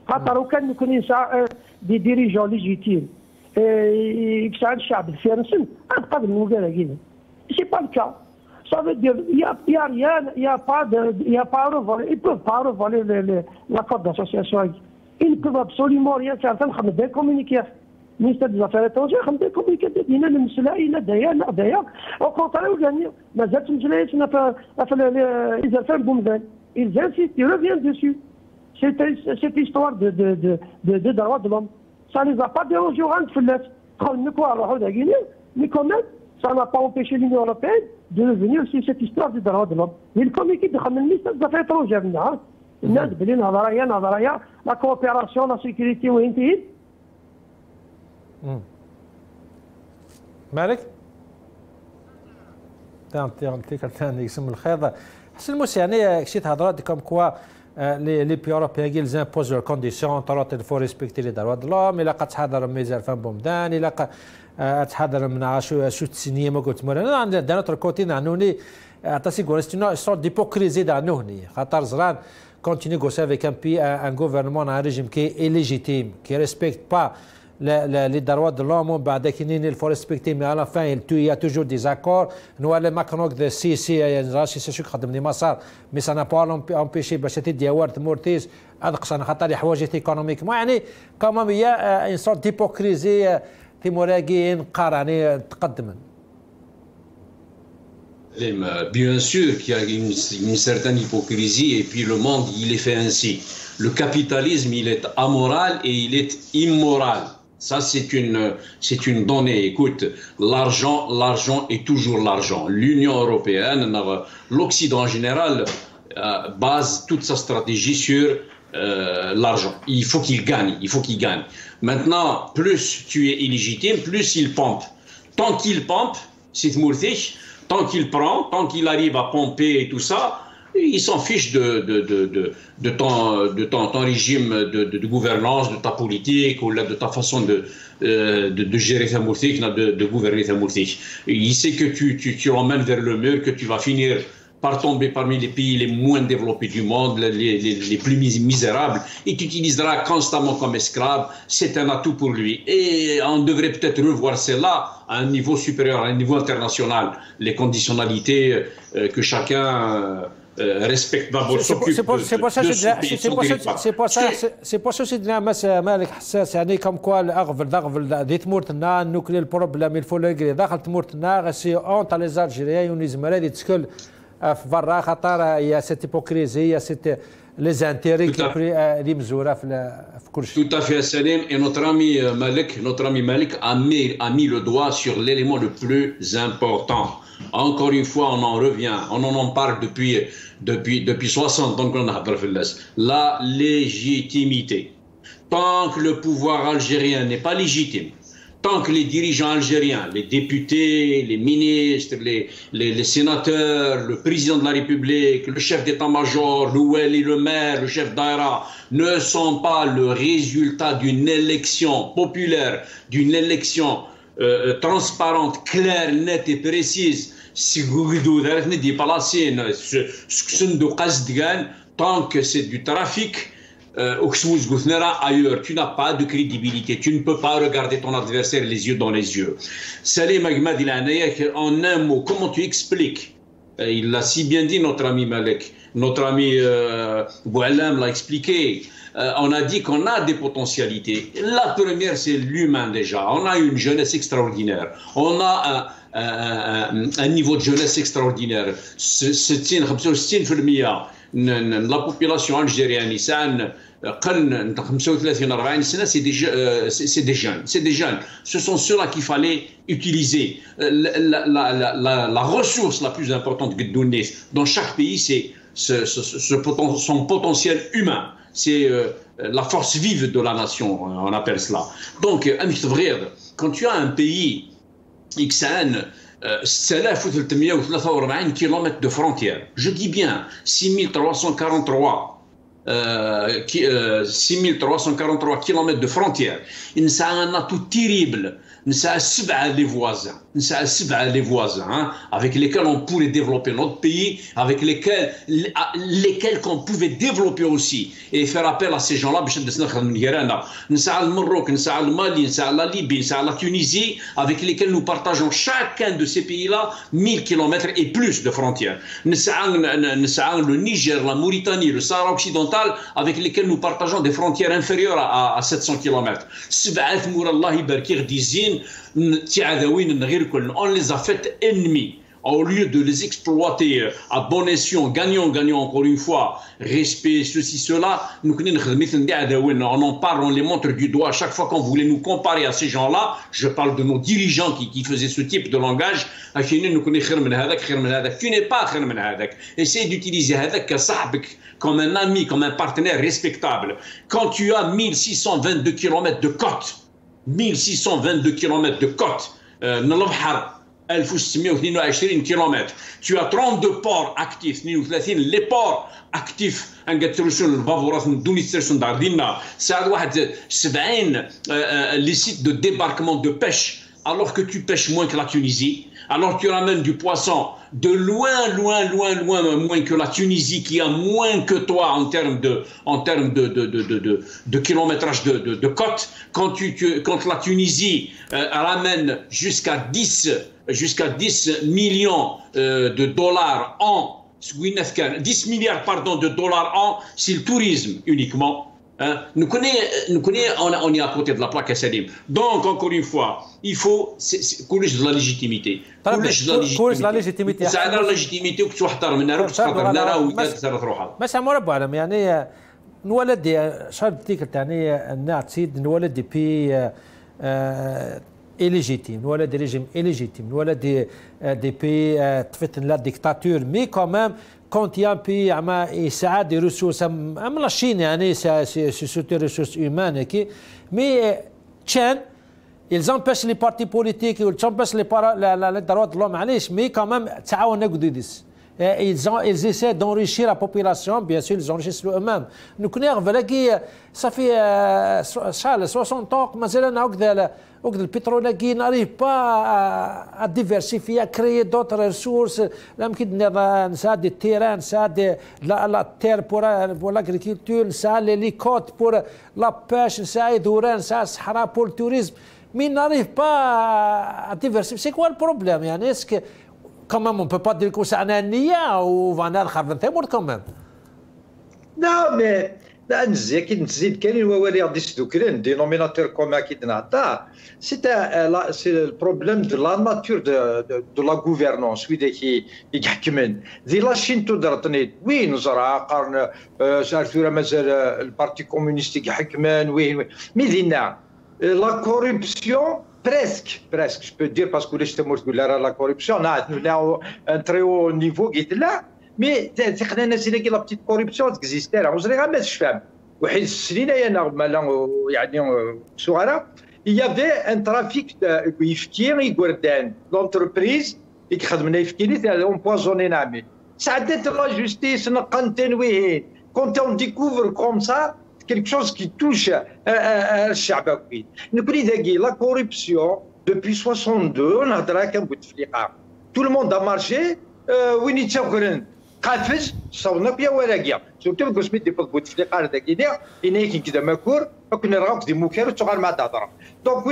خاطر وكان يكون دي ديريجون ليجيتيم يكسع الشعب الفرنسي قبل وكذا كينا سي با الكا ça veut dire il y a rien il y a pas ils peuvent pas revoler l'accord d'association ils ne peuvent absolument rien faire خدم des communiqués ministère des affaires étrangères خدم des communiqués دينا المسلا الى دايا au contraire وكان مازالت مجلسنا في les affaires بومدان ils insistent ils reviennent dessus cette histoire de droits de l'homme ça les a pas dérangés عند فلاس خلنا نكوا نروحوا داكيني mais quand même ça n'a pas empêché l'Union européenne de revenir sur cette histoire des droits de l'homme. Mais le communiqué de le ministère des Affaires étrangères, الناس بلي نظريه لا كوبيراسيون لا سيكوريتي وين تهيد. مالك؟ تاني يسمى الخيط حسن الموسى يعني كشي تهضرات كوم كوا لي بي اوروبيان ils imposent leurs conditions طرات il faut respecter les droits de l'homme إلا قد تحضر ميزان فان بومدان إلا قد تحضر من شو تسنيه ما قلت مولانا دان نوتر كوتي نعنوني عطاسي كون سي سورت ديبوكريزي دعنوني خاطر زران quand tu négocies avec un pays, un gouvernement, un régime qui est illégitime, qui ne respecte pas les droits de l'homme, il faut respecter, mais à la fin, il y a toujours des accords. Nous, les Macron, mais ça n'a pas empêché d'Iawart Mortis, économiquement. Quand même, il y a une sorte d'hypocrisie, Bien sûr qu'il y a une certaine hypocrisie et puis le monde il est fait ainsi. Le capitalisme il est amoral et il est immoral. Ça c'est une donnée. Écoute, l'argent est toujours l'argent. L'Union européenne, l'Occident en général base toute sa stratégie sur l'argent. Il faut qu'il gagne. Maintenant, plus tu es illégitime, plus il pompe. Tant qu'il pompe, c'est mourtich. Tant qu'il prend, tant qu'il arrive à pomper et tout ça, il s'en fiche de ton régime de gouvernance, de ta politique ou de ta façon de gérer ta mourtique, de gouverner ta mourtique. Il sait que tu l'emmènes vers le mur, que tu vas finir par tomber parmi les pays les moins développés du monde, les plus misérables, et tu utiliseras constamment comme esclave. C'est un atout pour lui. Et on devrait peut-être revoir cela à un niveau supérieur, à un niveau international. Les conditionnalités que chacun respecte d'abord. C'est pour ça que سيدنا مالك حساس يعني كم كوا اغفل دي تمورتنا النوكلير بروبليم الفو لقري داخل تمورتنا سي اون تاع لي زالجيريان ونيزمرا اللي تسكل في برا خاطر يا سيت هيبوكريزي يا سيت les intérêts اللي مزوره في كل شيء. Tout à fait Salim et notre ami Malik a mis le doigt sur l'élément le plus important. Encore une fois, on en revient, on en parle depuis 60 ans qu'on a la légitimité. Tant que le pouvoir algérien n'est pas légitime, tant que les dirigeants algériens, les députés, les ministres, les sénateurs, le président de la République, le chef d'état-major, le wali, le maire, le chef d'aïra ne sont pas le résultat d'une élection populaire, d'une élection transparente, claire, nette et précise, tant que c'est du trafic, ailleurs, tu n'as pas de crédibilité, tu ne peux pas regarder ton adversaire les yeux dans les yeux. Salim Ahmed, en un mot, comment tu expliques il l'a si bien dit, notre ami Malek, notre ami Boualem l'a expliqué. On a dit qu'on a des potentialités. La première, c'est l'humain déjà. On a une jeunesse extraordinaire. On a un niveau de jeunesse extraordinaire. 65% la population algérienne, c'est des jeunes. Ce sont ceux-là qu'il fallait utiliser. La ressource la plus importante que donner dans chaque pays, c'est son potentiel humain. C'est la force vive de la nation, on appelle cela. Donc, quand tu as un pays XN, 6343 km de frontières, je dis bien 6343 km de frontières, c'est un atout terrible. Nous avons les voisins avec lesquels on pourrait développer notre pays, avec lesquels qu'on pouvait développer aussi et faire appel à ces gens-là. Nous avons le Maroc, nous avons le Mali, nous avons la Libye, nous avons la Tunisie, avec lesquels nous partageons chacun de ces pays-là 1000 km et plus de frontières. Nous avons le Niger, la Mauritanie, le Sahara occidental, avec lesquels nous partageons des frontières inférieures à 700 km. On les a fait ennemis. Au lieu de les exploiter à bon escient, gagnant encore une fois, respect, ceci, cela, on en parle, on les montre du doigt. À chaque fois qu'on voulait nous comparer à ces gens-là, je parle de nos dirigeants qui faisaient ce type de langage, tu n'es pas essaye d'utiliser comme un ami, comme un partenaire respectable. Quand tu as 1622 km de côte, 1622 km de côte, 1622 km. Tu as 32 ports actifs, les ports actifs, les sites de débarquement de pêche, alors que tu pêches moins que la Tunisie, alors tu ramènes du poisson de loin, moins que la Tunisie, qui a moins que toi en termes de kilométrage de côte. Quand la Tunisie ramène jusqu'à 10 millions de dollars an, 10 milliards de dollars an, c'est le tourisme uniquement. Nous connaissons, on est à côté de la plaque à Salim. Donc, encore une fois, il faut couler de la légitimité. كورس لا ليجيتيميتي ساعة لا ليجيتيميتي وتحتر منها ما سامور بعلم يعني نولد شرط ديك يعني نعتيد نولد بي illégitime, nous avons des régimes illégitimes, nous avons des pays la dictature, mais quand même, quand il y a un pays qui a des ressources, même la Chine, c'est surtout des ressources humaines, mais tiens, ils empêchent les partis politiques, ils empêchent les droits de l'homme, mais quand même, ils essaient d'enrichir la population, bien sûr, ils enrichissent eux-mêmes. Nous connaissons, ça fait 60 ans que le pétrole qui n'arrive pas à diversifier, à créer d'autres ressources. Ça a des terrains, ça a la terre pour l'agriculture, ça a les côtes pour la pêche, ça a les dourins, ça a le Sahara pour le tourisme. Mais ils n'arrivent pas à diversifier. C'est quoi le problème? Est-ce que quand même, on ne peut pas dire que c'est un nia ou Vanal Kharvantemur quand même. Non, mais c'est le problème de la nature de la gouvernance. La Chine, oui, nous avons le Parti communiste, mais la corruption. Presque, je peux dire, parce que la corruption, on a un très haut niveau qui est là, mais la petite corruption qui existe là, on ne jamais faire. Il y avait un trafic d'entreprises qui ont empoisonné l'âme. Ça a été la justice, quand on découvre comme ça, quelque chose qui touche à Chabakoui. Nous prenons la corruption depuis 62, on a tout le monde a marché, surtout que je me dis que donc,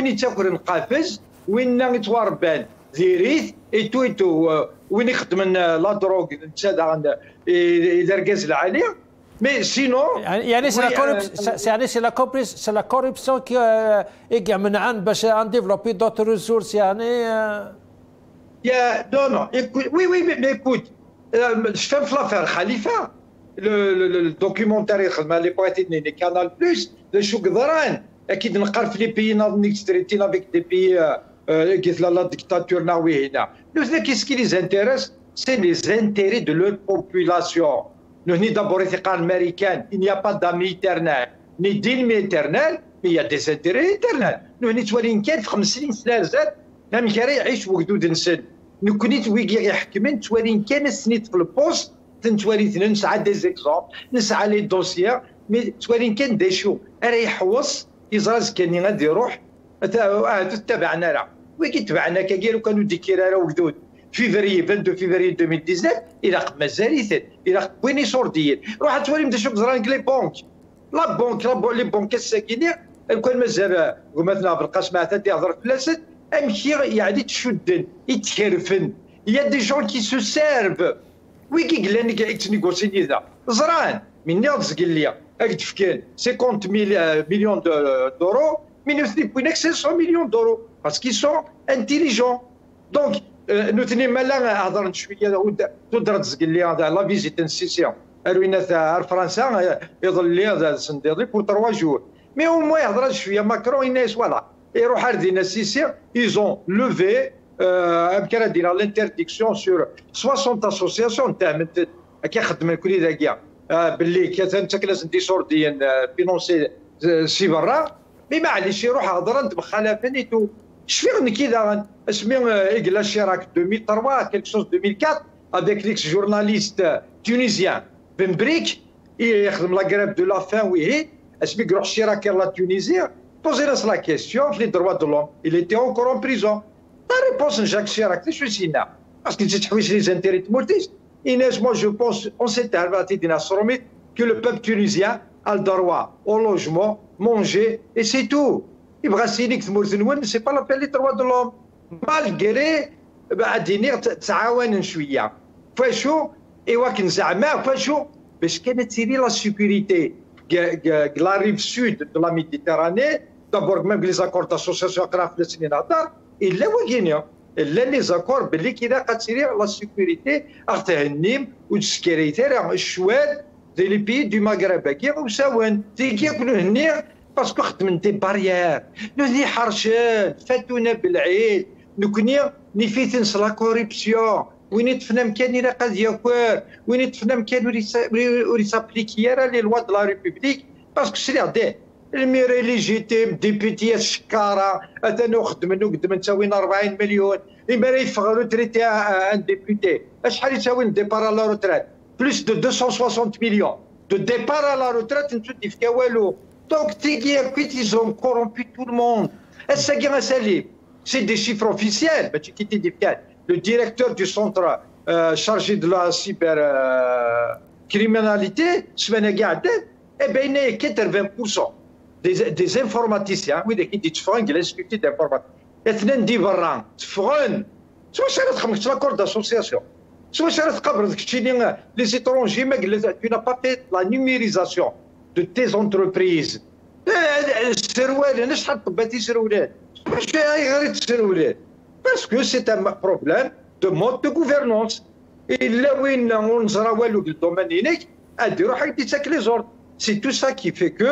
et tout, وين يخدم لا دروغ اذا ركز العاليه مي سينو يعني سي لا كوربسيون كي منعن باش ان ديفلوبي دوت ريسورس يعني يا نو وي مي écoute شفت في لافير خليفه الدوكيومونتير يخدم لي بواتيني لي كانال بلوس شو قدران اكيد نقرا في لي بيي نيكستريتين افيك دي بيي قلت لا ديكتاتور ناوي هنا لو كيس كي لي زانتيريس سي لي زانتيري دو لور بوبولاسيون نهني دابور يثقان الامريكان il n'y a pas d'amis éternels ni d'ennemis éternels mais il y a des intérêts éternels نهني توالين كان في 50 سنه زاد نعم كان يعيش وجدود نسل نكونيت ويجي يحكمن توالين كان سنيت في البوست تنتوالي نسعى دي زيكزومبل نسعى لي دوسيير مي توالين كان ديشو راه يحوص يزراز كان غادي يروح تبعنا راه ويجي تبعنا كاين كانوا ديكيرا وجدود فيفري 22 فيفري 2019 الى مازال يثل الى وين يصوردين روح تولي مدى شوف زرانك لي بونك لا بونك لي بونك الساكنين كان مازال مثلا بالقاسم عاد يهضر في الاسد امشي يعني تشدن يتكرفن يا دي جون كي سو سيرف ويكي قال لي قاعد تنيغوسي ذا زران من ناضز قال لي اكد فكان 50 مليون دورو من يثني بوينك 500 مليون دورو باسكو سون انتيليجون دونك نوتني مالا هضرت شويه تدرت قال لي هذا لا فيزيت انسيسيون روينا تاع فرنسا يظل لي هذا سنديري بو 3 جور مي او موان هضرت شويه ماكرون الناس فوالا يروح ردينا السيسي ايزون لوفي امكان دينا لانترديكسيون سور 60 اسوسياسيون تاع كيخدم كل ذا كاع باللي كانت لازم دي سورديين فينونسي سي برا مي معليش يروح هضر انت بخلافه نيتو شفيغ كذا اسمي إقلا شيراك 2003 quelque chose 2004 avec l'ex-journaliste tunisien Ben Brik يخدم لا grève de la faim وي اسمي يروح شيراك لا تونيزيا posez la question les droits de l'homme il était encore en prison la réponse Jacques Chirac شو سينا parce que تحويش لي زانتيري تمورتيس Inès moi je pense on s'est arrêté دينا الصروميت que le peuple tunisien a le droit au logement manger et c'est tout يبغى سينيك ثمورت نون سي با لابيل لي تروا دو لوم مالغري بعدين تعاون شويه فاشو ايوا كنزعما فاشو باش كانت تيري لا سيكوريتي لا ريف سود دو لا ميديتيراني دابور ميم لي زاكور داسوسياسيون قرا في السنين هضر الا وكينيا الا لي زاكور باللي كذا قد تيري لا سيكوريتي ارتهنيم والسكيريتي الشوال دي لي بي دو مغرب كي وساوان تيكي يكونوا هني باسكو خدمن دي باريير نهني حرشان فاتونا بالعيد نكوني نفيتنس لا كوريبسيون وين تفنا مكان الى قد ياكل وين تفنا مكان وريسابليكي راه لي لوا دو لا ريبوبليك باسكو سريع ديه الميري ليجيتيم ديبيتي الشكاره انا خدمن وقدم نساوين 40 مليون الميري يفغ روتريتي ان ديبيتي شحال يساوي ديبار لا روتريت بلوس دو 260 مليون دو ديبار لا روتريت نتودي في والو Donc, ils ont corrompu tout le monde. C'est des chiffres officiels. Le directeur du centre chargé de la cybercriminalité, eh bien, il y a 80% des informaticiens, oui, qui disent que l'institut d'informatique. Et ils disent que l'accord d'association. Les étrangers, tu n'as pas fait la numérisation de tes entreprises. Parce que c'est un problème de mode de gouvernance. Et là où c'est tout ça qui fait que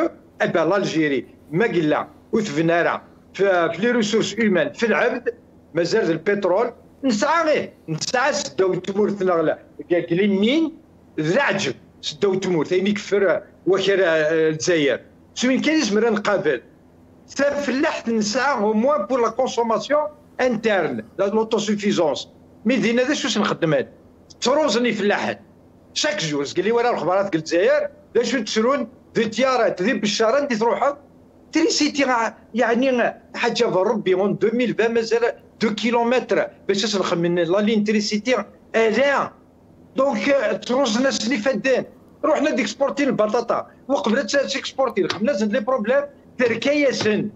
l'Algérie, Magilla, Outvenara, les ressources humaines, مازال البترول نسعى سداو تمور ثنا قال مين العجب سداو تمور ثاني كفر وكر الجزائر سوين كان يزمر نقابل فلاح نسعى هو موان بور لا كونسوماسيون انترن لوتوسوفيزونس مي دينا هذا شو نخدم هذا تروزني فلاحات شاك جوز قال لي ورا الخبرات قلت الجزائر لاش تسرون ذي تيارات ذي بالشارع دي تروحوا تريسيتي يعني حاجه ربي اون 2020 مازال 2 كيلومتر باش نخمم لا لين تريسيتي الا دونك تروز ناس اللي فادين روحنا ديكسبورتين البطاطا وقبل تيكسبورتين خمنا زاد لي بروبليم تركياسن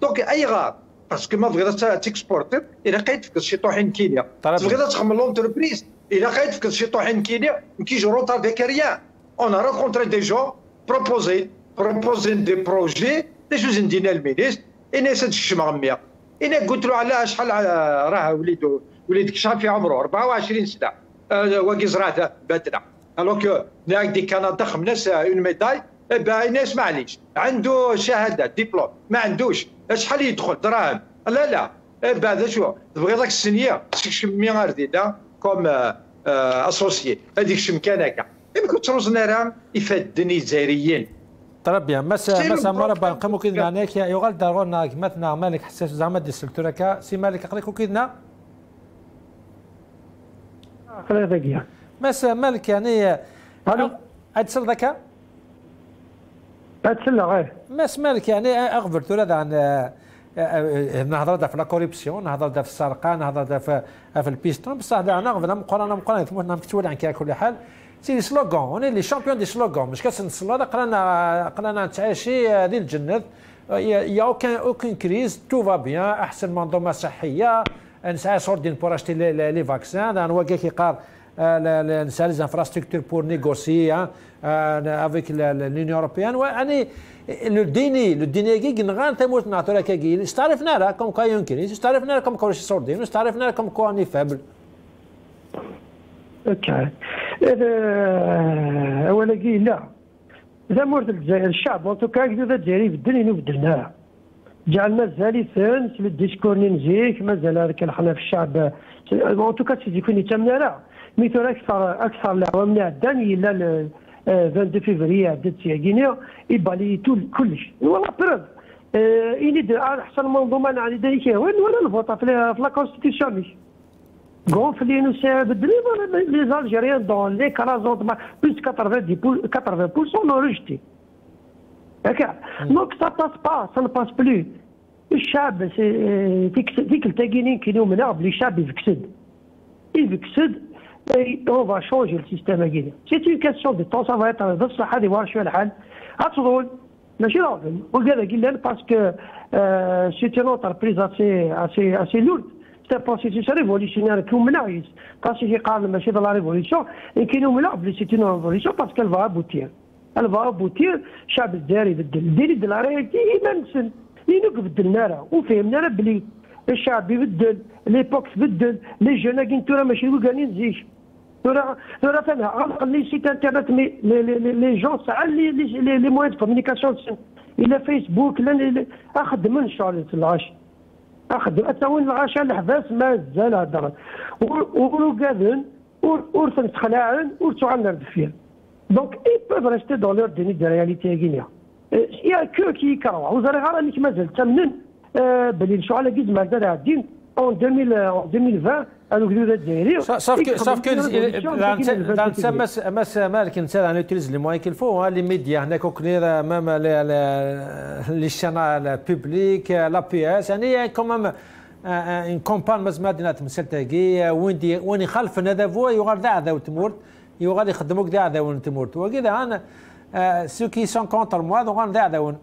دونك اي غار باسكو ما بغيت تيكسبورتي الا لقيت فيك شي طوحين كينيا تبغي تخمم لونتربريز الا لقيت فيك شي طوحين كينيا كيجي روطار ديك ريان اون رونكونتري دي جون بروبوزي دي بروجي دي جوج ندينا المينيست انا سد الشمغميه انا قلت له على شحال راه وليدك شحال في عمره 24 سنه واقي زرعته بدنا الوغ ناك دي كندا خمس اون ميداي الناس معليش عنده شهاده ديبلوم ما عندوش شحال يدخل دراهم لا بعد شو تبغي داك السنيه شمي غاردينا كوم اسوسيي هذيك الشمكان هكا يمكن تروزنا راه يفادني الجزائريين طرب مسا مربا نقيمو كيدنا هناك يغال دارونا مثلا مالك حساس زعما دي السلكتور هكا سي مالك قريكو كيدنا خلينا دقيقه مسا مالك يعني الو ادسل ذاك ادسل غير ماس مالك يعني اغفرت هذا عن نهضر في لا كوريبسيون نهضر في السرقه نهضر في البيستون بصح انا غفنا مقارنه ثم نكتب عن كل حال سي سلوغون اوني لي شامبيون دي سلوغون مش كنسلو هذا قرانا تعاشي هذه الجنة يا اوكين كريز تو فا بيان احسن منظومه صحيه نسعى سوردين بور اشتي لي فاكسان انا واقع كيقار نسعى لي انفراستركتور بور نيغوسي افيك لونيون اوروبيان يعني لو ديني كي نغان تموت نعطوا لك كي استعرفنا لها كوم كايون كريز استعرفنا لكم كورش سوردين استعرفنا لكم كواني فابل اوكي اولا كي لا اذا مرت الجزائر الشعب ان توكا كذا الجزائري بدلنا وبدلناها جعل مازال ثاني في الديسكور نجيك مازال هذاك حنا في الشعب ان توكا تيكون يتمنى لا مثل اكثر العوام اللي عدان الا 22 فيفري عدت في غينيا يبالي كلش والله بروف اني احسن منظومه انا عندي ذلك ولا الفوطه في لا كونستيتيسيون مش gonfler nous c'est les Algériens dans l'écrasante plus de 80% l'ont rejeté. Donc ça ne passe plus. الشعب ديك التاكينين كاينين منها بلي الشعب يفكسد on va changer le système هكذا. C'est une question de temps ça va être بصح هذه واش الحال غتفضل ماشي راجل وكذا قلنا باسكو سيتي اون انتربريز assez lourde. C'est un processus révolutionnaire qui menace. Quand je parle de la révolution, et qui nous menace, c'est une révolution parce qu'elle va aboutir. Elle va aboutir, الشعب الجزائري يبدل de la réalité يمنسن ينوقف بدلنا وفهمنا بلي الشعب يبدل ليبوك تبدل لي جون كاين ترى ماشي كاين نزيش ترى فانا غنقل لي سيت انترنت لي جون ساعه لي موان دو كومونيكاسيون الى فيسبوك لا اخدم ان شاء الله العشر اخدم اتاون العشاء الحباس مازال هضر وكادن ورثن تخلعن ورتوعنا الدفير دونك اي بوف ريستي دون لور ديني دو رياليتي غينيا يا كو كي يكروع وزاري غير انك مازال تمنن بلي الشعلاء كيز مازال عادين اون 2020 الو كدو الجزائري صاف كان مس مالك انسان انا يوتيليز لي موان كيل فو لي ميديا هناك كنير مام لي شانال بوبليك لا بي اس يعني كومام ان كومبان مزمادنا مسلتاكي وين يخالف هذا فو يغار ذا ذا وتمورت يغار يخدموك ذا ذا وتمورت وكذا انا سو كي سون كونتر موا دوغان ذا ذا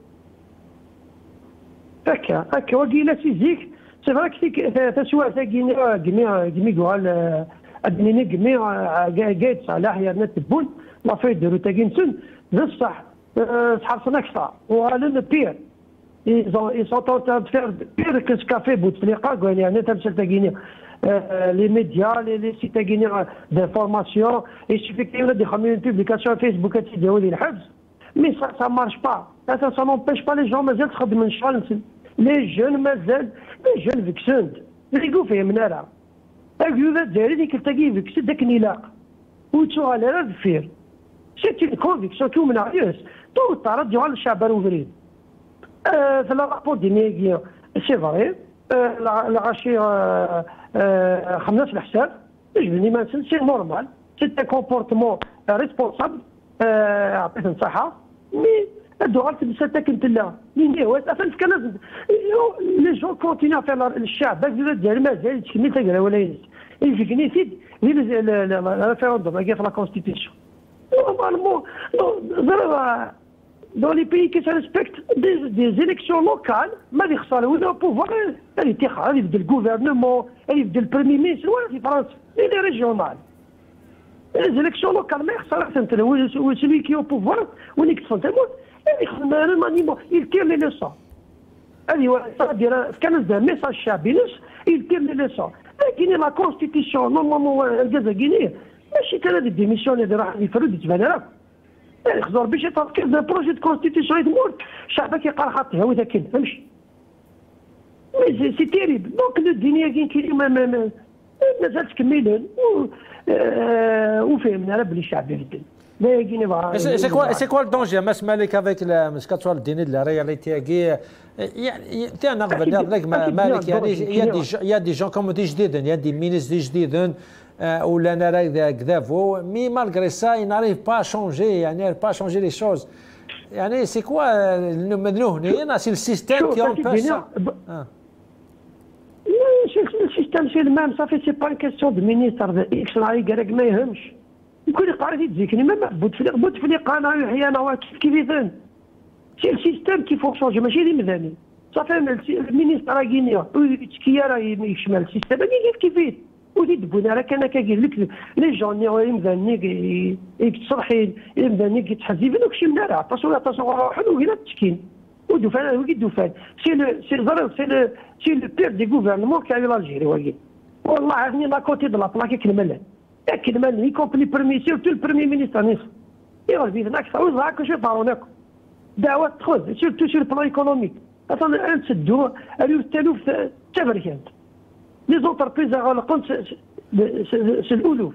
هكا وكيلا سيزيك سي فري كي تسوى تاكيني كمي قال ادنيني كمي قايد صلاح يا نت بون لا في ديرو تاكين سن بصح تحرصنا اكثر وقال بير ils sont en train de faire pire que ce qu'a fait Bouteflika يعني تمثل تاكيني les médias les sites تاكيني d'information il suffit qu'il y ait des publications Facebook تيديروا لي الحبس mais ça marche pas ça n'empêche pas les gens مازال تخدم ان شاء الله لي جون مازال لي جون فيكسوند ريقو فهمنا راه الجوده الجزائري ديك تلاقي فيكسد داك النلاق وتسوال على الفير سيتي الكونفيكسيون كومن عياس تو طارد ديال الشعب الوفري في الرابور دي ميغيا سي فري العشي خمسة في الحساب يجبني ما نسن سي نورمال سي ان كومبورتمون ريسبونسابل عطيت نصيحه مي الدوغال تبسا كنت لا لين هو افلس كان لازم لي جون كونتينيو فير الشعب باك الجزائر مازال يتكني تاكل ولا ينس يجيني سيد الريفيروندوم هكا في لا كونستيتيسيون نورمالمون ضرب dans les pays qui se respectent des élections locales, ما اللي خسر ولا بوفوار الاتحاد يبدا الجوفرنمون يبدا البريمي مينيستر ولا في فرنسا لي ريجيونال les élections locales ما يخسر حتى هو celui qui est au pouvoir ونيك تفهموا il tire les leçons هذه صادره كان ده ميساج شعبي il tire les leçons لكن لا كونستيتيسيون نورمالمون الجزائريه ماشي كان هذا الديميسيون اللي راح يفرد يتبان لك يخزر باش يتفكر ذا بروجي دو كونستيتيسيون يدمر الشعب كيقرا خاطيه هو ذاك كاين فهمتي سي تيريبل دونك الدنيا كاين مازال تكملون وفهمنا على بلي الشعب يبدل C'est quoi le danger, M. Malik, avec la dîner de la réalité? Il y a des gens comme des جديد, il y a des ministres جديد ولا نرى كذافو, mais malgré ça, ils n'arrivent pas à changer, ils n'arrivent pas à changer les choses. C'est quoi c'est le système qui empêche ça. Le système c'est le même, ça fait c'est pas une question de ministre de X ولا Y ما يهمش. يكون يقرا يتذكرني ما معبود في لي قناه احيانا كيف يذن سي السيستم كي فوق شونجي ماشي اللي مذاني صافي المينيستر راه كينيا التشكيه راه يشمل السيستم كيف ويدبونا راه كان كيقول لك لي جون يمذني يتصرحين يمذني كيتحزب داكشي من راه عطاسو روحو وكيلا التشكين ودوفان وكيدوفان سي لو بير دي غوفرنمون كاع الجيري واكي والله عرفني لا كوتي دو لا بلاكي كلمه لكن من يكومبلي برمي سيرتو البرمي مينيستر نصف يغلب اكثر وزعك شو طاروناك دعوات تخذ سيرتو سير البلان ايكونوميك اصلا نسدو التالوف تبركات لي زونتربريز غلقون الالوف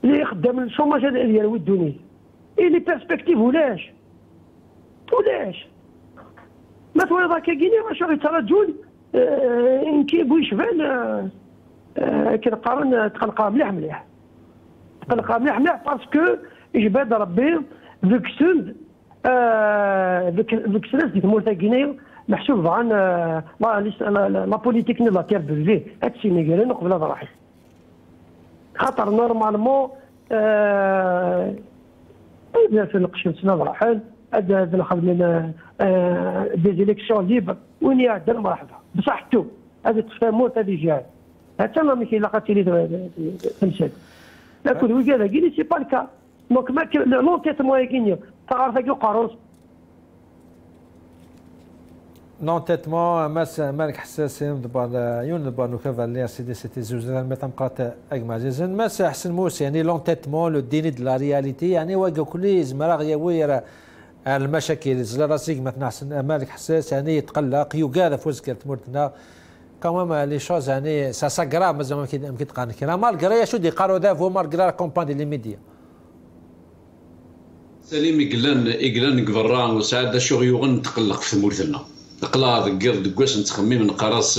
اللي خدام الشوماج ديال ودوني اي لي بيرسبكتيف ولاش ما تو هذاك كاينين واش يترجون ان كيبغوا يشفان كنقارن تقلقها مليح باسكو جباد ربي فيكسوند فيكسناس ديك مورتا غينيا محسوب عن لا بوليتيك لا تير دو في هادشي ميغالين قبل هذا راح خاطر نورمالمون بيان في القشمس راحل هذا خدمنا دي زيليكسيون ليبر وين يعدل مرحبا بصحته هذه تفهموت هذه جاي حتى ما ماشي لاقاتي لي تمثال لكن هو قال لي سي با الكا دونك ما لونتيتمون يكينيا تعرف كي قاروس لونتيتمون مالك حساسين دابا يون دابا نو كافالير سي سيتي زوج متى بقات اجمع جزن ماس حسن موسى يعني لونتيتمون لو ديني دو لا رياليتي يعني واقع كل زمرا غيوير المشاكل زلا راسيك مثلا حسن مالك حساس يعني يتقلق يقال في وزكر تمرتنا كمان لي شوز يعني سا غراف مازال ما كيتقان كاين مالغري شو يقارو دافو مالغري كومباندي لي ميديا سليم إقلان قبران وسعادة شو يغن تقلق في مورثنا تقلا دكواس نتخمم نقراص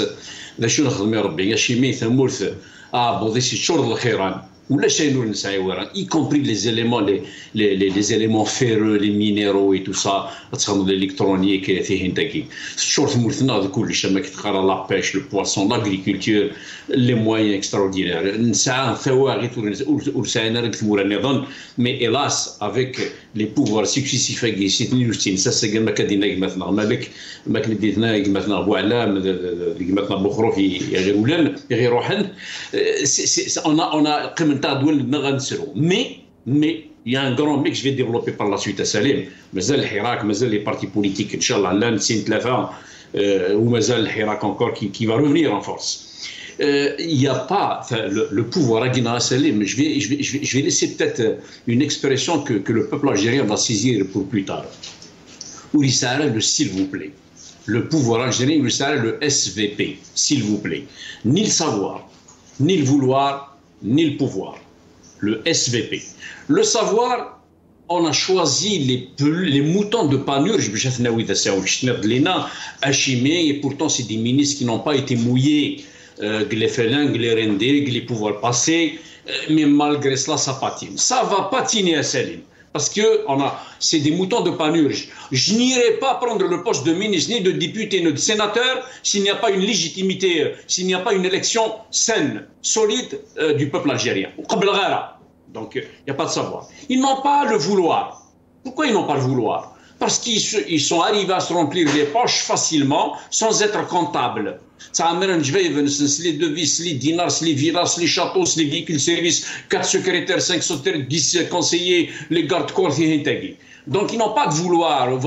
ذا شو نخدم ربي يا شي ميت مورث بوضي سي شور الخيران ولا شيء نور نسعي وران اي كومبري لي زيليمون لي زيليمون فيرو لي مينيرو اي تو سا تخدم الالكترونيك فيه نتاكي الشورت مورثنا كلشي ما كيتقرا لا بيش لو بواسون لاغريكولتور لي مويان اكستراوردينير نسعى ثواغي ورسعنا رك ثمور النظام مي الاس افيك لي بوفوار سكسيسيف كي سيتني وستين سا ما كدينا مثلا مالك ما كنديتنا مثلا بوعلام مثلا بخروف غير ولان غير روحن on a mais il y a un grand mix que je vais développer par la suite à Salim. مازال الحراك مازال les partis politiques Inch'Allah là نسين ثلاثة ومازال الحراك encore qui va revenir en force. Il n'y a pas le pouvoir à Salim. Je vais laisser peut-être une expression que le peuple algérien va saisir pour plus tard. Où il s'arrête le s'il vous plaît. Le pouvoir algérien il s'arrête le SVP s'il vous plaît. Ni le savoir, ni le vouloir, ni le pouvoir. Le SVP. Le savoir, on a choisi les moutons de Panurge, et pourtant c'est des ministres qui n'ont pas été mouillés, les félins, les rendés, les pouvoirs passés, mais malgré cela, ça patine. Ça va patiner à Salim. Parce que c'est des moutons de Panurge. Je n'irai pas prendre le poste de ministre, ni de député, ni de sénateur, s'il n'y a pas une légitimité, s'il n'y a pas une élection saine, solide du peuple algérien. Donc, il n'y a pas de savoir. Ils n'ont pas le vouloir. Pourquoi ils n'ont pas le vouloir? parce qu'ils sont arrivés à se remplir les poches facilement sans être comptables. Les devises, les dinars, les villas, les châteaux, les véhicules services, 4 secrétaires, 5 secrétaires, 10 conseillers, les gardes-corps. Donc ils n'ont pas de vouloir. Il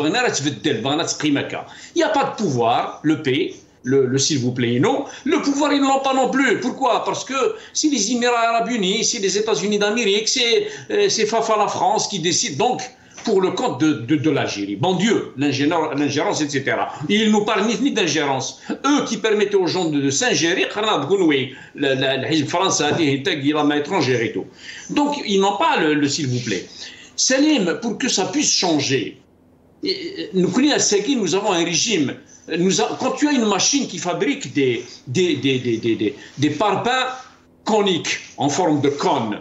n'y a pas de pouvoir, le pays. Le s'il vous plaît, non. Le pouvoir, ils ne l'ont pas non plus. Pourquoi? Parce que c'est les Émirats Arabes Unis, c'est les États-Unis d'Amérique, c'est Fafa la France qui décide. Donc, pour le compte de l'Algérie. Bon Dieu, l'ingérence, etc. Ils ne nous parlent ni d'ingérence. Eux qui permettaient aux gens de s'ingérer, la France a dit qu'il a étranger et tout. Donc, ils n'ont pas le s'il vous plaît. Salim, pour que ça puisse changer, nous avons un régime. Quand tu as une machine qui fabrique des parpaings coniques en forme de cône,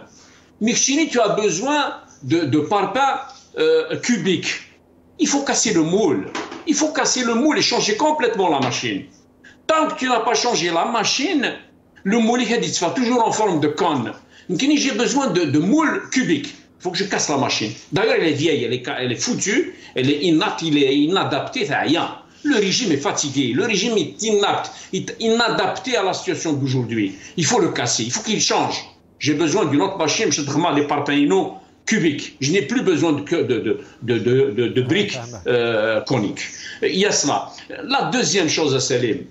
Michini, tu as besoin de parpaings cubiques. Il faut casser le moule. Il faut casser le moule et changer complètement la machine. Tant que tu n'as pas changé la machine, le moule sera toujours en forme de cône. J'ai besoin de moule cubique. Il faut que je casse la machine. D'ailleurs, elle est vieille, elle est foutue, elle est inapte, il est inadapté, ça rien. Le régime est fatigué, le régime est inapte, inadapté à la situation d'aujourd'hui. Il faut le casser, il faut qu'il change. J'ai besoin d'une autre machine, je te des parpaings cubiques. Je n'ai plus besoin de briques coniques. Il y a cela. La deuxième chose à Salim,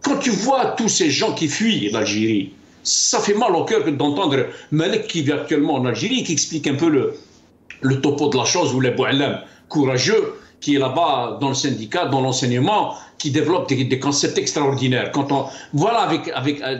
quand tu vois tous ces gens qui fuient l'Algérie, ça fait mal au cœur d'entendre Malek qui vit actuellement en Algérie, qui explique un peu le topo de la chose, ou les Boualem courageux, qui est là-bas dans le syndicat, dans l'enseignement, qui développe des concepts extraordinaires. Voilà avec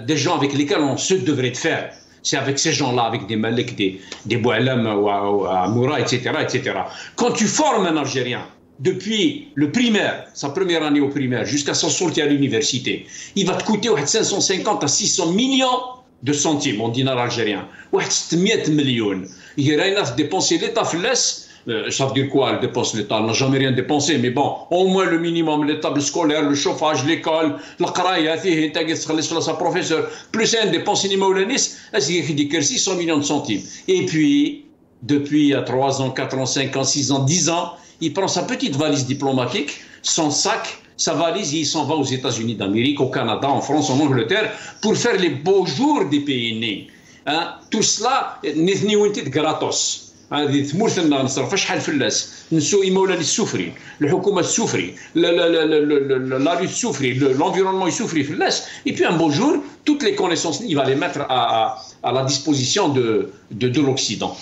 des gens avec lesquels on se devrait de faire. C'est avec ces gens-là, avec des Malek, des Boualem, ou Amoura, etc., etc. Quand tu formes un Algérien, depuis le primaire, sa première année au primaire, jusqu'à sa sortie à l'université, il va te coûter 550 à 600 millions de centimes en dinars algériens. 700 millions. Il y a dépensé l'État flesse. Ça veut dire quoi, elle dépense l'État? Elle n'a jamais rien dépensé, mais bon, au moins le minimum, l'État scolaire, le chauffage, l'école, la qraïa, sa professeur, plus un dépense Maulanis, c'est 600 millions de centimes. Et puis, depuis 3 ans, 4 ans, 5 ans, 6 ans, 10 ans, il prend sa petite valise diplomatique, son sac, sa valise, et il s'en va aux États-Unis d'Amérique, au Canada, en France, en Angleterre, pour faire les beaux jours des pays nés. Hein? Tout cela, n'est gratos. هذه ثمورتنا نصرف شحال فلاس نسو إمولاني السفري الحكومة السفري la lutte souffrit, l'environnement est souffri فلاس et puis un beau jour toutes les connaissances il va les mettre à la disposition de l'Occident.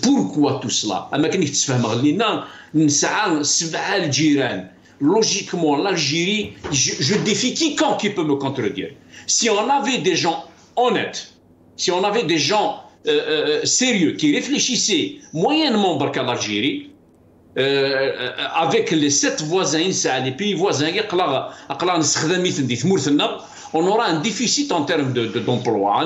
Pourquoi tout cela? أما كان يتفهم غلينا نسعى 7 الجيران. Logiquement l'Algérie, je défie quiconque qui peut me contredire. Si on avait des gens honnêtes, si on avait des gens sérieux, qui réfléchissaient moyennement à l'Algérie, avec les 7 voisins, les pays voisins, on aura un déficit en termes d'emploi.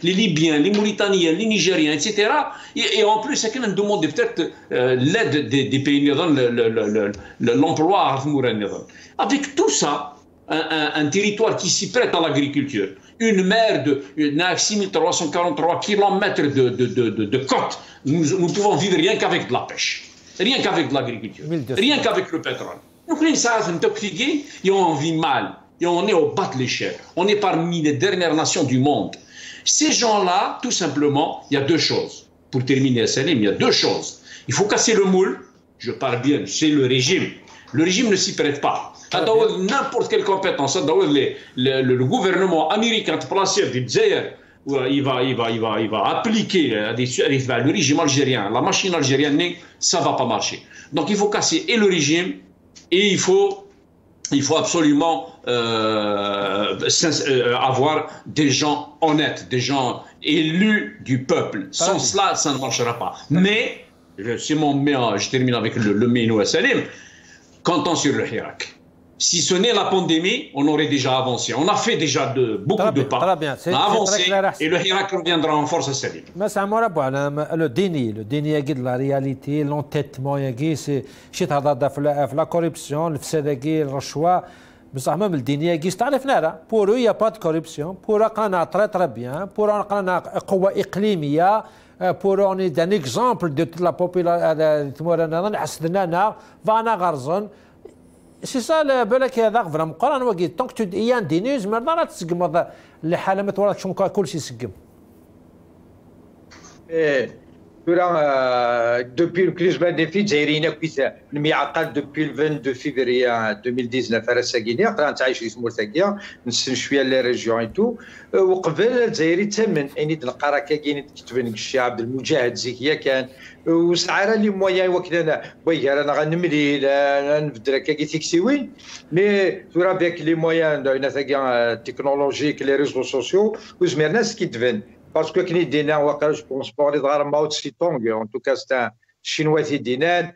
Les Libyens, les Mauritaniens, les Nigériens, etc. Et en plus, ça nous demande peut-être l'aide des pays, l'emploi. Avec tout ça, un territoire qui s'y prête à l'agriculture, une mer de 6343 km de côte, nous pouvons vivre rien qu'avec de la pêche, rien qu'avec de l'agriculture, rien qu'avec le pétrole. Donc, et on vit mal, et on est au bas de l'échelle. On est parmi les dernières nations du monde. Ces gens-là, tout simplement, il y a 2 choses. Pour terminer, Salim, il y a 2 choses. Il faut casser le moule, je parle bien, c'est le régime. Le régime ne s'y prête pas. N'importe quelle compétence, le gouvernement américain placé il va appliquer le régime algérien, la machine algérienne, ça ne va pas marcher. Donc il faut casser et le régime et il faut absolument avoir des gens honnêtes, des gens élus du peuple. Sans cela, ça ne marchera pas. Mais, je termine avec le Ménou à Salim, comptons sur le Hirak. Si ce n'est la pandémie, on aurait déjà avancé. On a fait déjà beaucoup de pas. On a avancé et le Hirak reviendra en force à Salim. Mais ça m'a le déni, la réalité, l'entêtement, c'est la corruption, le فساد, le choix. بصح même le déni, pour eux, il n'y a pas de corruption. Pour eux, très très bien. Pour eux, قوة إقليمية pour on est un exemple de toute la population حسدنا فانا غرزن سي سا بالك هذا غفر مقران وكي طونك تو ايان دينيز مرنا تسقم اللي حاله ما تورا شنكا كلشي يسقم depuis le crise de défi جايرين كويسه المعقل depuis le 22 février 2019 راه ساكينيا قران تعيش في مورتاكيا نسن شويه لي ريجيون اي تو وقبل الجزائري تمن يعني تلقى راه كاين كتبان الشعب المجاهد زكيه كان وسعر لي مويان وكذا وي انا غنملي نبدل كي تيكسيوين مي تورا بيك لي مويان تكنولوجيك لي ريزو سوسيو وزمير ناس كيتبان parce que كني دينا واقع جو بونس بور لي دغار ماو تسي تونغ ان توكا ستا شينوا تي دينان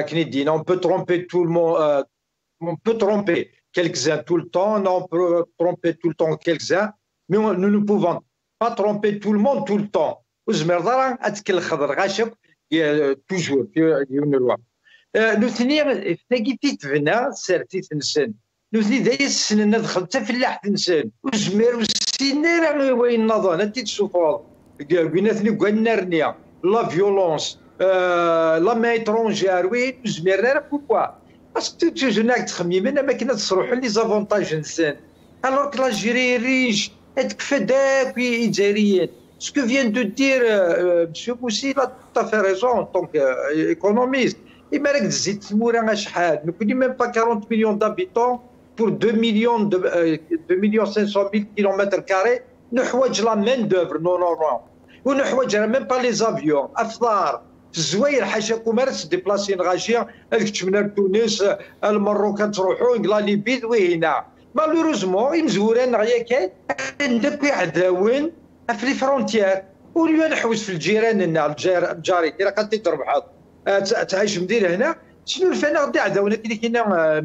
كني دينا اون بو ترومبي تو المون on peut tromper quelques-uns tout le temps, non, on peut tromper tout le temps quelques-uns, mais nous ne pouvons pas tromper tout le monde tout le temps. وزمردارا اتكل خضر غاشب توجور في النروى. نثني تلاقي تيتبنا سارتي تنسن. نثني دايس السنة دخلت في اللحد تنسن. وزمر والسنة وين نظن انت تشوفوا قلنا ثني قلنا رنيا لا فيولونس لا ما ايترونجير وين وزمرنا بوكوا. باسكو تجونا تخمم انا ما كنا تصروح لي زافونتاج نسان الوغ كو لاجيري ريش تكفى داك الجزائريين سكو فيان دو دير مسيو بوسي لا تا في ريزون طونك ايكونوميست اما راك تزيد تمورا شحال نكوني ميم با 40 مليون دابيتون بور 2 مليون 2 مليون 500 ميل كيلومتر كاري نحوج لا مان دوفر نورمالمون ونحوج ميم با لي زافيون افطار في الزواير حاشاكم راه تديبلاسي غاشيه هذيك تمنا لتونس المروك تروحوا لا ليبيد وهنا مالوروزمون يمزوران غيا كاين عندك عداون في لي فرونتيير وليا نحوس في الجيران الجاري كي راه قد تربح تعيش مدير هنا شنو الفنا غادي عداونا كاين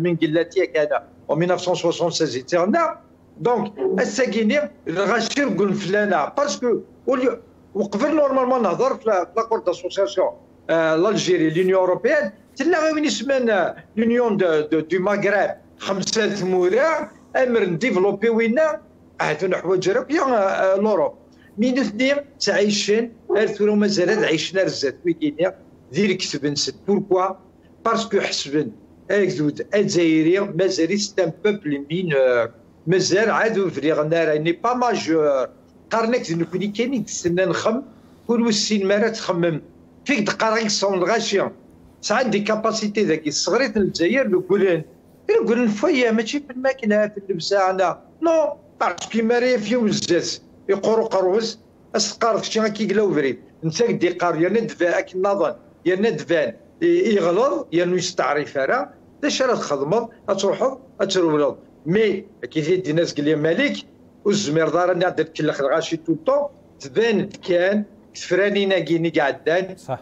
من قلاتيه كان و 1976 تاعنا دونك الساكيني غاشي نقول فلانه باسكو وقبل نورمالمون نهضر في لاكورد داسوسياسيون الجيري لونيون اوروبيان تلا وين يسمى لونيون دو ماغريب خمسه ثمورا امر نديفلوبي وينا عاد حوايج يا لوروب من اثنين تعيشين ارثرو مازال عيشنا رزات ويكينيا دير كتب نسد بوركوا باسكو حسبن اكزود الجزائري مازال ستان بوبل مين مازال عادو فريغنا راني با ماجور قرنك نكوني كاينين تستنى نخم كل وسين ما تخمم فيك دقائق صون غاشيه ساعات دي كاباسيتي ذاك الصغيرين الجزائر نقولن فيا ماشي في الماكينه في اللبسه انا نو باسكو ماري فيهم الزاز يقرو قروز اسقار شي كيقلاو فريد انت دي قار يا ندفا اك النظن يا ندفان يغلط يا يستعرف راه اش راه تخدموا تروحوا ترولوا مي كي دي ناس قال لي مالك والزمير دار انا درت كل غاشي تو طون تبان كان فرانينا كيني قعدان صح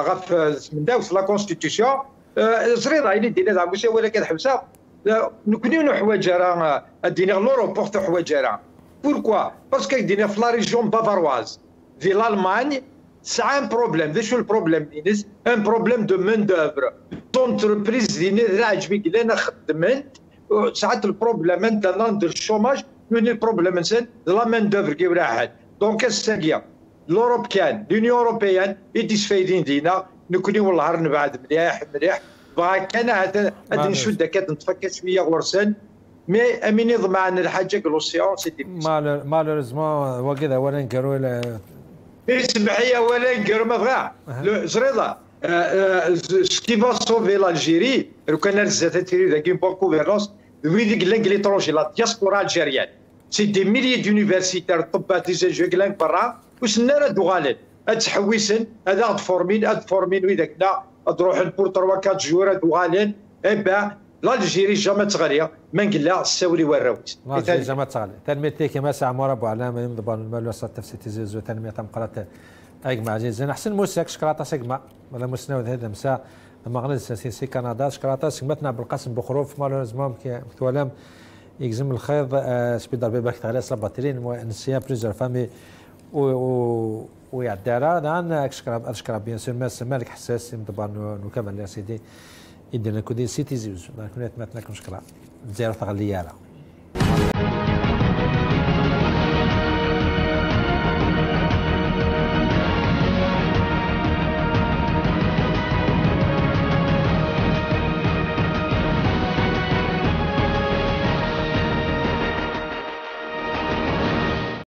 غف من داوس لا كونستيتيسيون زريضه اللي دينا زعما واش ولا كنحبسها نكونوا حوايج راه دينا لوروب بورت حوايج راه بوركوا باسكو دينا في لا ريجيون بافارواز في الالمان ساعه ان بروبليم ذا شو البروبليم دينيس ان بروبليم دو مان دوفر دونتربريز دينا راه عجبك انا خدمت ساعات البروبليم انت لاند الشوماج من البروبليم انسان لا مان دوفر كي واحد دونك الساقيه لوروب كان لونيون اوروبيان يديس فايدين دينا نكوني والله نبعد مليح مليح بغا كان هذا نشد كات نتفكر شويه غرسان مي امين يضمع عن الحاجه كلوسيون سيدي مالوريزمون وكذا ولا نكروا اسمح لي ولا نكروا ما بغا زريضه سكي فا سوفي لالجيري لو كان الزات تيري ذاك بوكو فيروس ويديك لانجليترونجي لا دياسبورا الجيريان سي دي ميليي دونيفرسيتير طبات تيجي برا وسنا راه دوغالين تحويسن هذا ادفورمين ويداك تروح لبور 3 4 جور دوغالين ابا الجيري جامي تغاليه ما نقلا الساوري والراوت الجيري جامي تغالي تنميتي كما ساعه مربع علامه يمضبان المالوسه تفسيتي زيزو تنميه تمقرات اجمع عزيزنا احسن موسك شكراطه سيجما ولا مسناود هذا مساء مغنى سي كندا شكراطه سيجمتنا بالقاسم بخروف مالوريزمون كتوالام يجزم الخيط سبيدر بيباك تغلي صلباترين نسيا بليزيور فامي ويعدارا دان اشكرا بيان سور مالك حساس طبعا نكمل يا سيدي يدنا كودي سيتي زيوز ما كنا نتمنى نشكرا زياره غلياله